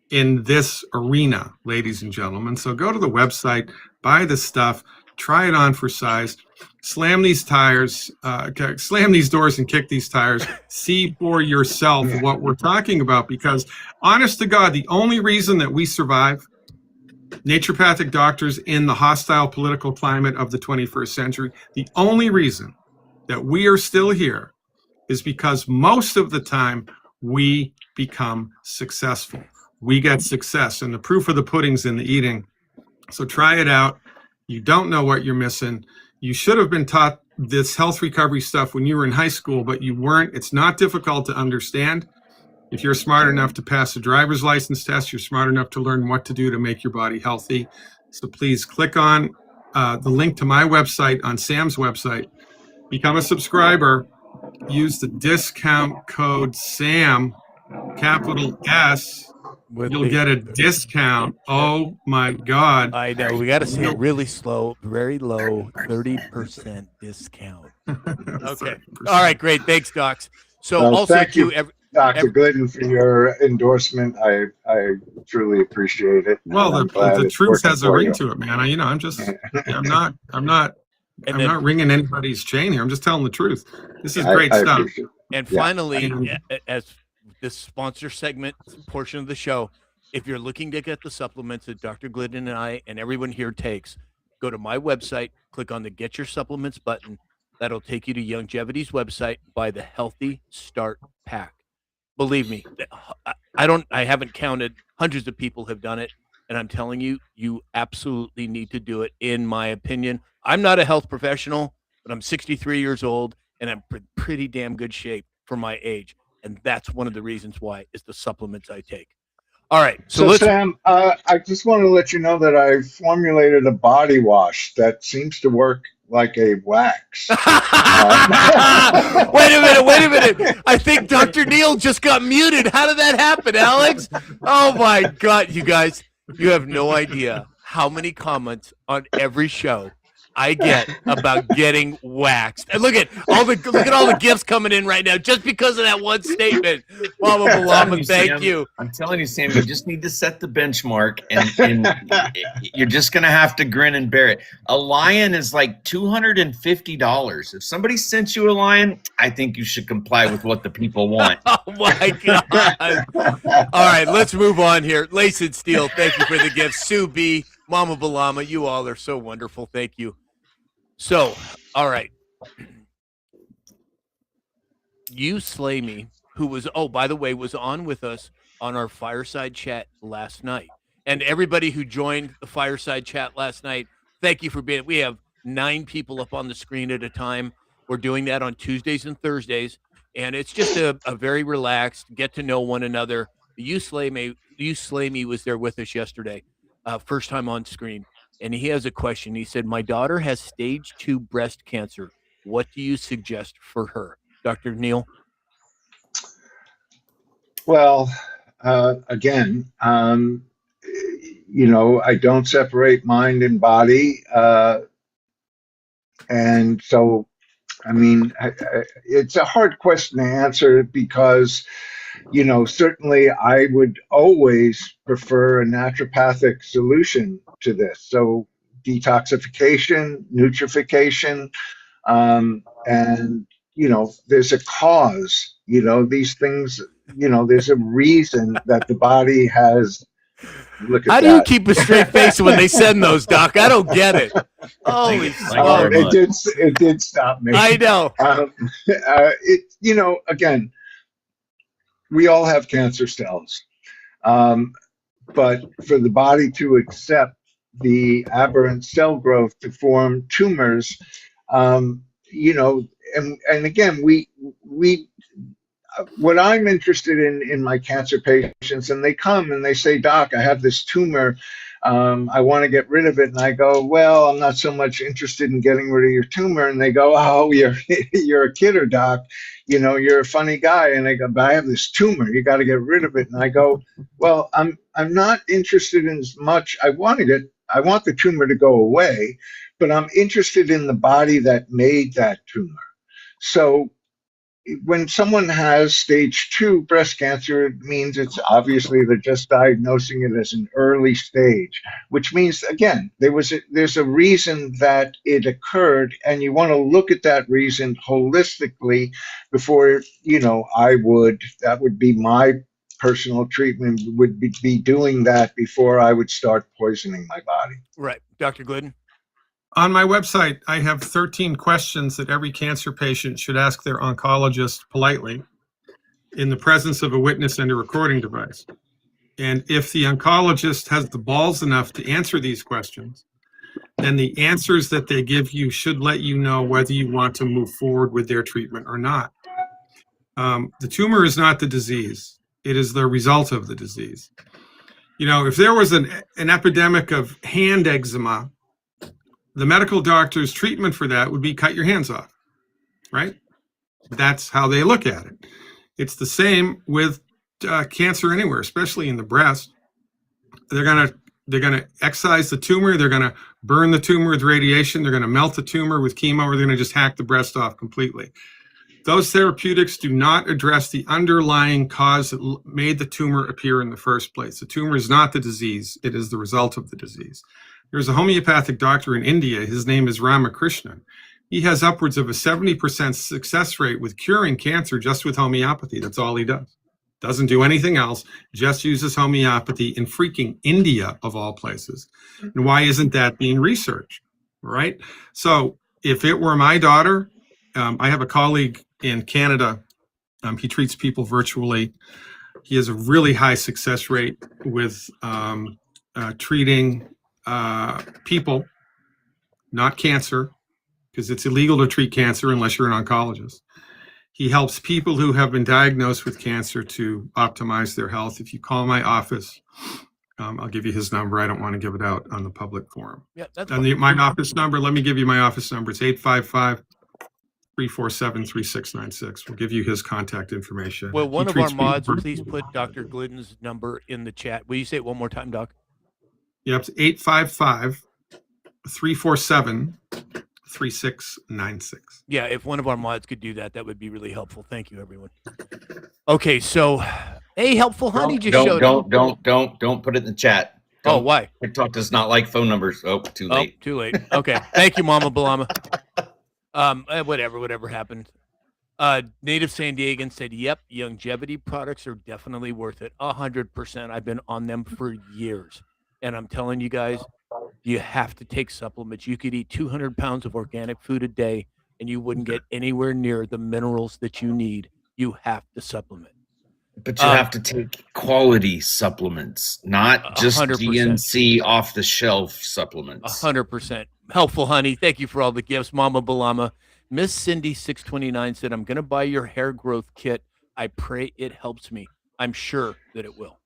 in this arena, ladies and gentlemen. So go to the website, buy the stuff, try it on for size. Slam these tires, slam these doors and kick these tires. See for yourself what we're talking about, because honest to God, the only reason that we survive, naturopathic doctors in the hostile political climate of the 21st century, the only reason that we are still here is because most of the time we become successful. We get success, and the proof of the pudding's in the eating. So try it out. You don't know what you're missing. You should have been taught this health recovery stuff when you were in high school, but you weren't. It's not difficult to understand. If you're smart enough to pass a driver's license test, you're smart enough to learn what to do to make your body healthy. So please click on the link to my website on Sam's website. Become a subscriber. Use the discount code SAM, capital S. You'll get a discount. Oh my God. I know. We got to say it really slow, very low, 30% discount. Okay. 30%. All right, great. Thanks, docs. So Well, also thank too, you. Dr. Glidden, for your endorsement. I truly appreciate it. Well, And I'm the glad it's truth working has a for ring you. to it, man. I'm not And I'm then, not ringing anybody's chain here. I'm just telling the truth. This is Yeah. great I stuff. appreciate it. and Yeah. finally, And as this sponsor segment portion of the show, if you're looking to get the supplements that Dr. Glidden and I and everyone here takes, go to my website, click on the Get Your Supplements button. That'll take you to Longevity's website. Buy the Healthy Start Pack. Believe me, I haven't counted. Hundreds of people have done it, and I'm telling you, you absolutely need to do it. In my opinion, I'm not a health professional, but I'm 63 years old, and I'm pretty damn good shape for my age, and that's one of the reasons why is the supplements I take. All right, so So, let's. Sam, I just want to let you know that I formulated a body wash that seems to work like a wax. Wait a minute, wait a minute. I think Dr. Neal just got muted. How did that happen, Alex? Oh my God, you guys, you have no idea how many comments on every show I get about getting waxed. And look at all the gifts coming in right now just because of that one statement. Mama Balama, thank you. I'm telling you, Sam, you just need to set the benchmark, and you're just going to have to grin and bear it. A lion is like $250. If somebody sent you a lion, I think you should comply with what the people want. Oh my God. All right, let's move on here. Lace and Steel, thank you for the gift. Sue B, Mama Balama, you all are so wonderful. Thank you. So, all right. You Slay Me, who was, oh, by the way, was on with us on our fireside chat last night. And everybody who joined the fireside chat last night, thank you for being. We have 9 people up on the screen at a time. We're doing that on Tuesdays and Thursdays. And it's just a very relaxed, get to know one another. You Slay Me was there with us yesterday, first time on screen. And he has a question. He said, my daughter has stage 2 breast cancer. What do you suggest for her? Dr. Neal? Well, again, I don't separate mind and body. And so, I mean, it's a hard question to answer because, certainly I would always prefer a naturopathic solution to this. So detoxification, nutrification, and, there's a cause, these things, there's a reason that the body has. Look at How that. do you keep a straight face when they send those, Doc? I don't get it. Holy smokes. It did stop me. I know. Again, we all have cancer cells, but for the body to accept the aberrant cell growth to form tumors, and again, we what I'm interested in my cancer patients, and they come and they say, Doc, I have this tumor. I want to get rid of it. And I go, well, I'm not so much interested in getting rid of your tumor. And they go, oh, you're a kidder, Doc. You're a funny guy. And I go, but I have this tumor. You got to get rid of it. And I go, well, I'm not interested in as much. I want the tumor to go away, but I'm interested in the body that made that tumor. So when someone has stage 2 breast cancer, it means it's obviously they're just diagnosing it as an early stage, which means, again, there's a reason that it occurred, and you want to look at that reason holistically before, that would be my personal treatment, would be doing that before I would start poisoning my body. Right. Dr. Glidden? on my website, I have 13 questions that every cancer patient should ask their oncologist politely in the presence of a witness and a recording device. And if the oncologist has the balls enough to answer these questions, then the answers that they give you should let you know whether you want to move forward with their treatment or not. The tumor is not the disease. It is the result of the disease. You know, if there was an epidemic of hand eczema, the medical doctor's treatment for that would be cut your hands off, right? That's how they look at it. It's the same with cancer anywhere, especially in the breast. They're gonna excise the tumor. They're gonna burn the tumor with radiation. They're gonna melt the tumor with chemo, or they're gonna just hack the breast off completely. Those therapeutics do not address the underlying cause that made the tumor appear in the first place. The tumor is not the disease. It is the result of the disease. There's a homeopathic doctor in India. His name is Ramakrishnan. He has upwards of a 70% success rate with curing cancer just with homeopathy. That's all he does. Doesn't do anything else, just uses homeopathy in freaking India, of all places. And why isn't that being researched, right? So if it were my daughter, I have a colleague in Canada. He treats people virtually. He has a really high success rate with treating people, not cancer, because it's illegal to treat cancer unless you're an oncologist. He helps people who have been diagnosed with cancer to optimize their health. If you call my office, I'll give you his number. I don't want to give it out on the public forum. Yeah, that's and my office number, let me give you my office number. It's 855-347-3696. We'll give you his contact information. Well, one He of our treats people mods, virtually. please put Dr. Glidden's number in the chat. Will you say it one more time, Doc? Yep, it's 855-347-3696. Yeah, if one of our mods could do that, that would be really helpful. Thank you, everyone. Okay, so hey, helpful honey just showed up. Don't put it in the chat. Oh, why? TikTok does not like phone numbers. Oh, too late. Oh, too late. Okay, thank you, Mama Balama. Whatever happened. Native San Diegan said, "Yep, longevity products are definitely worth it. 100%. I've been on them for years, and I'm telling you guys, you have to take supplements. You could eat 200 pounds of organic food a day, and you wouldn't get anywhere near the minerals that you need. You have to supplement. But you have to take quality supplements, not just 100%. DNC off the shelf supplements. 100%. Helpful honey. Thank you for all the gifts, Mama Balama. Miss Cindy 629 said, "I'm going to buy your hair growth kit. I pray it helps me. I'm sure that it will."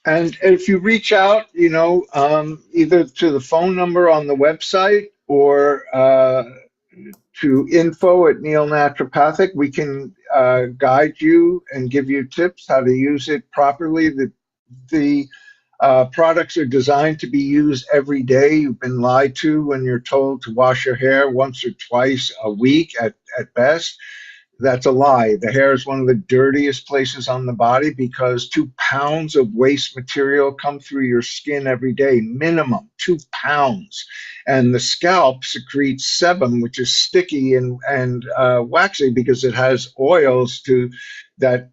And if you reach out, either to the phone number on the website or to info@Neil Naturopathic, we can guide you and give you tips how to use it properly. The products are designed to be used every day. You've been lied to when you're told to wash your hair once or twice a week at best. That's a lie. The hair is one of the dirtiest places on the body because 2 pounds of waste material come through your skin every day, minimum 2 pounds. And the scalp secretes sebum, which is sticky and waxy because it has oils that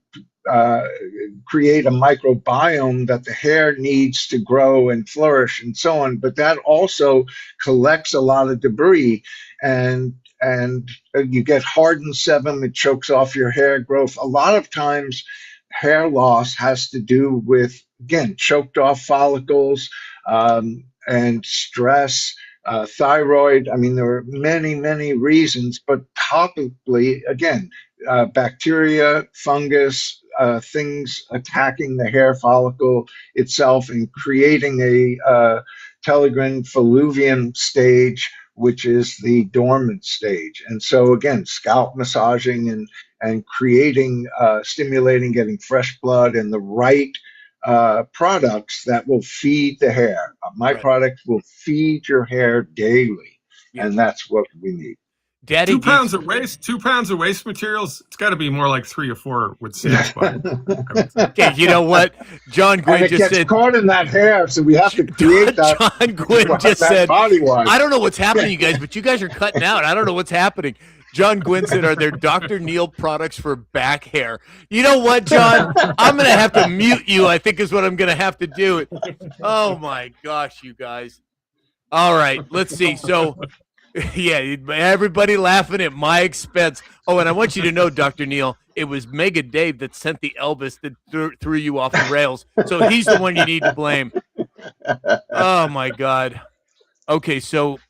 create a microbiome that the hair needs to grow and flourish and so on. But that also collects a lot of debris, and you get hardened sebum. It chokes off your hair growth. A lot of times hair loss has to do with, again, choked off follicles and stress, thyroid. I mean, there are many reasons, but topically, again, bacteria, fungus, things attacking the hair follicle itself and creating a telogen fluvium stage, which is the dormant stage. And so again, scalp massaging and creating, stimulating, getting fresh blood and the right products that will feed the hair. My Right. products will feed your hair daily, Yeah. and that's what we need. Daddy 2 pounds of waste. 2 pounds of waste materials. It's got to be more like 3 or 4 with satisfy. Okay, you know what? John And Gwynn it just gets said. caught in that hair, so we have to create that. John Gwynn just that said, body wash. "I don't know what's happening, you guys, but you guys are cutting out. I don't know what's happening." John Gwynn said, "Are there Dr. Neil products for back hair?" You know what, John? I'm going to have to mute you, I think is what I'm going to have to do. Oh, my gosh, you guys. All right, let's see. So, yeah, everybody laughing at my expense. Oh, and I want you to know, Dr. Neil, it was Mega Dave that sent the Elvis that threw you off the rails. So he's the one you need to blame. Oh, my God. Okay, so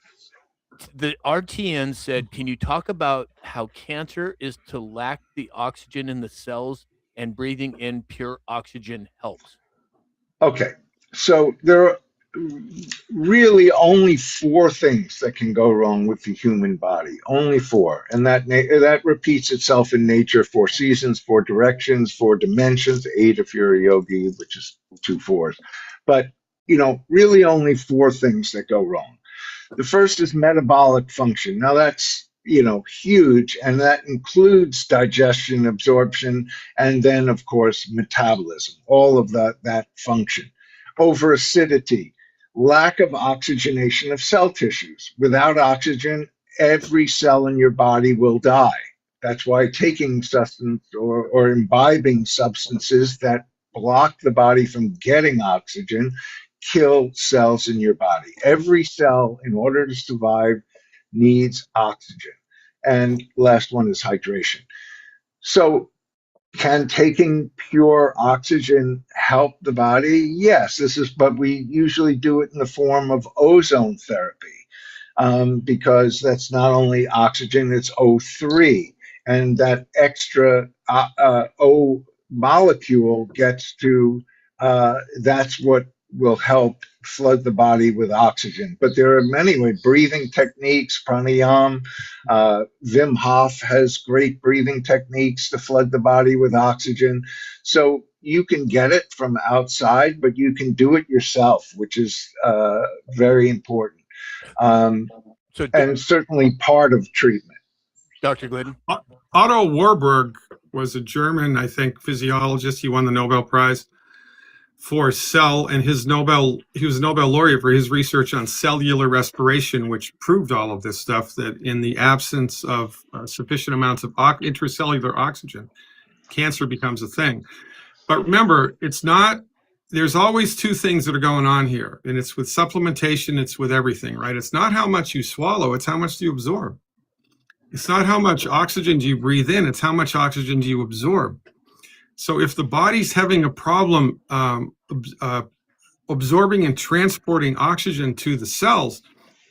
the RTN said, "Can you talk about how cancer is to lack the oxygen in the cells and breathing in pure oxygen helps?" Okay, so there are really only 4 things that can go wrong with the human body. Only 4, and that repeats itself in nature: 4 seasons, 4 directions, 4 dimensions, 8 if you're a yogi, which is 2 4s. But really only 4 things that go wrong. The first is metabolic function. Now that's huge, and that includes digestion, absorption, and then of course metabolism, all of that function. Over acidity, lack of oxygenation of cell tissues. Without oxygen, every cell in your body will die. That's why taking substance or imbibing substances that block the body from getting oxygen kill cells in your body. Every cell, in order to survive, needs oxygen. And last one is hydration. So can taking pure oxygen help the body? Yes, but we usually do it in the form of ozone therapy, because that's not only oxygen, it's O3. And that extra O molecule gets to, that's what will help flood the body with oxygen. But there are many breathing techniques, pranayama. Wim Hof has great breathing techniques to flood the body with oxygen. So you can get it from outside, but you can do it yourself, which is very important. And certainly part of treatment. Dr. Glidden? Otto Warburg was a German, I think, physiologist. He won the Nobel Prize for cell, and he was a Nobel laureate for his research on cellular respiration, which proved all of this stuff, that in the absence of sufficient amounts of intracellular oxygen, cancer becomes a thing. But remember, there's always two things that are going on here, and it's with supplementation, it's with everything, right? It's not how much you swallow, it's how much do you absorb. It's not how much oxygen do you breathe in, it's how much oxygen do you absorb. So if the body's having a problem absorbing and transporting oxygen to the cells,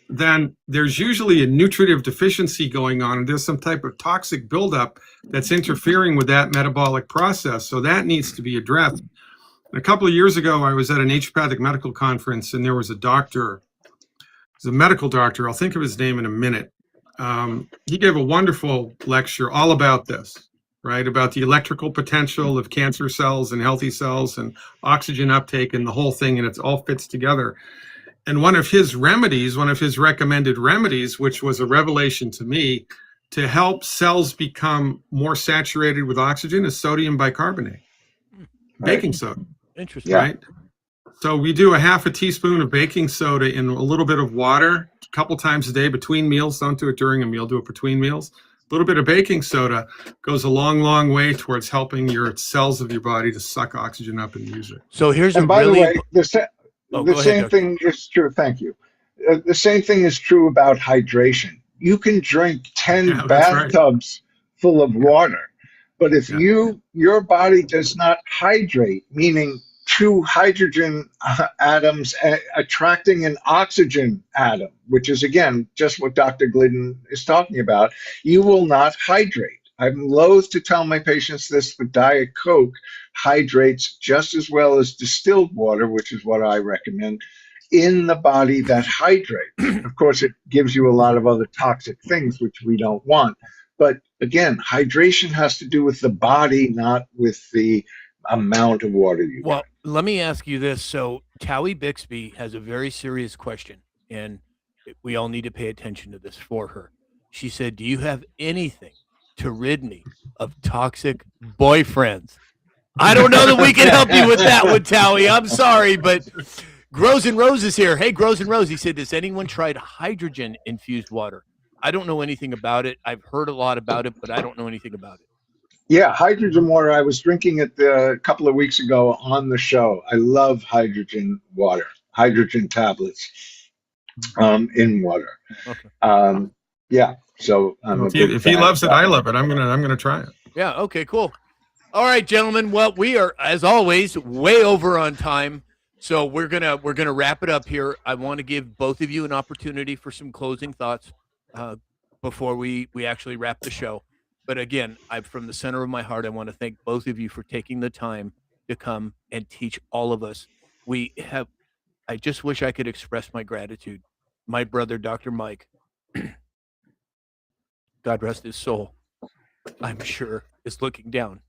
then there's usually a nutritive deficiency going on, and there's some type of toxic buildup that's interfering with that metabolic process. So that needs to be addressed. A couple of years ago, I was at a naturopathic medical conference, and there was a doctor, a medical doctor, I'll think of his name in a minute. He gave a wonderful lecture all about this, right? About the electrical potential of cancer cells and healthy cells and oxygen uptake and the whole thing, and it all fits together. And one of his recommended remedies, which was a revelation to me, to help cells become more saturated with oxygen, is sodium bicarbonate, baking soda. Interesting. Right? So we do a half a teaspoon of baking soda in a little bit of water a couple times a day between meals. Don't do it during a meal, do it between meals. A little bit of baking soda goes a long, long way towards helping your cells of your body to suck oxygen up and use it. So here's and by the way, the same ahead, thing is true. Thank you. The same thing is true about hydration. You can drink 10 bathtubs full of water, but if your body does not hydrate, meaning two hydrogen atoms attracting an oxygen atom, which is, again, just what Dr. Glidden is talking about, you will not hydrate. I'm loath to tell my patients this, but Diet Coke hydrates just as well as distilled water, which is what I recommend, in the body that hydrates. Of course, it gives you a lot of other toxic things, which we don't want. But again, hydration has to do with the body, not with the amount of water you Well, let me ask you this. So Towie Bixby has a very serious question, and we all need to pay attention to this for her. She said, do you have anything to rid me of toxic boyfriends? I don't know that we can help you with that one, Towie. I'm sorry, but Grows and Rose is here. Hey, Grows and Rose. He said, has anyone tried hydrogen-infused water? I don't know anything about it. I've heard a lot about it, but I don't know anything about it. Yeah, hydrogen water. I was drinking it a couple of weeks ago on the show. I love hydrogen water, hydrogen tablets in water. Okay. Yeah, so if he loves it, I love it. I'm gonna try it. Yeah. Okay. Cool. All right, gentlemen. Well, we are, as always, way over on time, so we're gonna wrap it up here. I want to give both of you an opportunity for some closing thoughts before we actually wrap the show. But again, from the center of my heart, I want to thank both of you for taking the time to come and teach all of us. I just wish I could express my gratitude. My brother, Dr. Mike, God rest his soul, I'm sure is looking down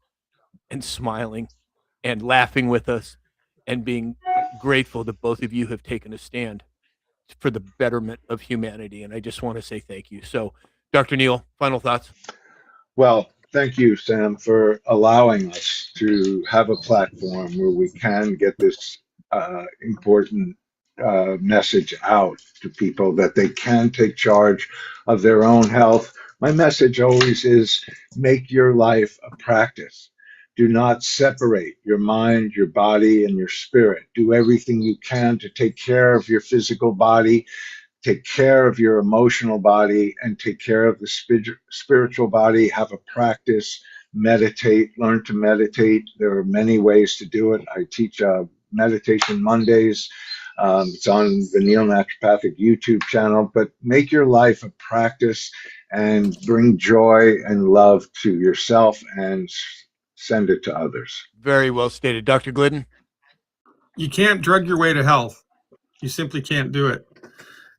and smiling and laughing with us and being grateful that both of you have taken a stand for the betterment of humanity. And I just want to say thank you. So Dr. Neal, final thoughts. Well, thank you, Sam, for allowing us to have a platform where we can get this important message out to people that they can take charge of their own health. My message always is make your life a practice. Do not separate your mind, your body, and your spirit. Do everything you can to take care of your physical body, take care of your emotional body, and take care of the spiritual body. Have a practice, meditate, learn to meditate. There are many ways to do it. I teach Meditation Mondays. It's on the Neal Naturopathic YouTube channel, but make your life a practice and bring joy and love to yourself and send it to others. Very well stated. Dr. Glidden? You can't drug your way to health. You simply can't do it.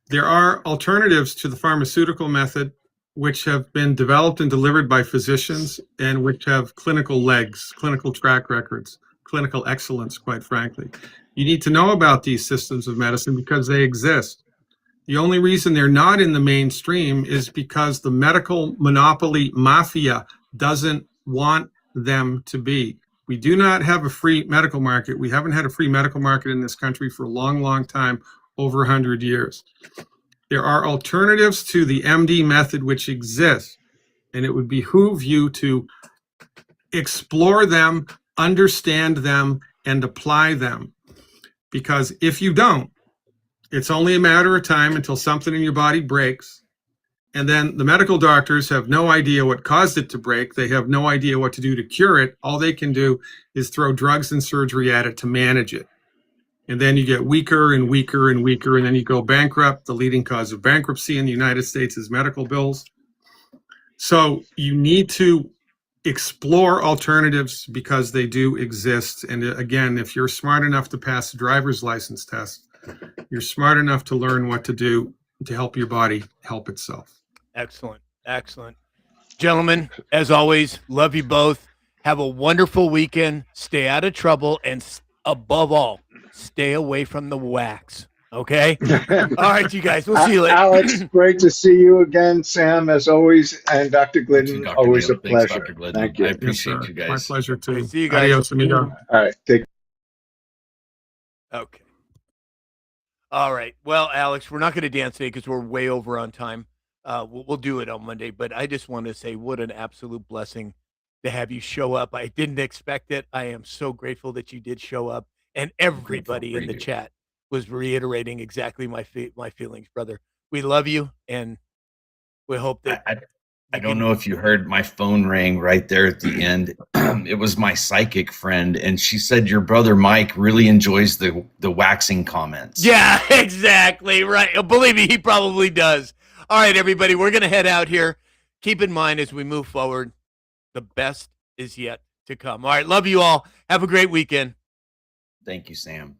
There are alternatives to the pharmaceutical method which have been developed and delivered by physicians and which have clinical legs, clinical track records, clinical excellence, quite frankly. You need to know about these systems of medicine because they exist. The only reason they're not in the mainstream is because the medical monopoly mafia doesn't want them to be. We do not have a free medical market. We haven't had a free medical market in this country for a long, long time, over 100 years. There are alternatives to the MD method which exist, and it would behoove you to explore them, understand them, and apply them. Because if you don't, it's only a matter of time until something in your body breaks, and then the medical doctors have no idea what caused it to break. They have no idea what to do to cure it. All they can do is throw drugs and surgery at it to manage it. And then you get weaker and weaker and weaker, and then you go bankrupt. The leading cause of bankruptcy in the United States is medical bills. So you need to explore alternatives because they do exist. And again, if you're smart enough to pass a driver's license test, you're smart enough to learn what to do to help your body help itself. Excellent. Excellent. Gentlemen, as always, love you both. Have a wonderful weekend. Stay out of trouble. And above all, stay away from the wax. Okay? All right, you guys. We'll see you later. Alex, great to see you again. Sam, as always, and Dr. Glidden, Dr. always Neal. a pleasure. Thanks, Dr. Glidden. Thank you. I appreciate you guys. My pleasure too. Okay, see you guys. Adios, amigo. All right, take Okay. All right. Well, Alex, we're not going to dance today because we're way over on time. We'll do it on Monday, but I just want to say what an absolute blessing to have you show up. I didn't expect it. I am so grateful that you did show up, and everybody in the chat was reiterating exactly my feelings, brother. We love you, and we hope that I don't know if you heard my phone ring right there at the end. It was my psychic friend, and she said your brother Mike really enjoys the waxing comments. Yeah, exactly right. Believe me, he probably does. All right, everybody, we're going to head out here. Keep in mind as we move forward, the best is yet to come. All right, love you all. Have a great weekend. Thank you, Sam.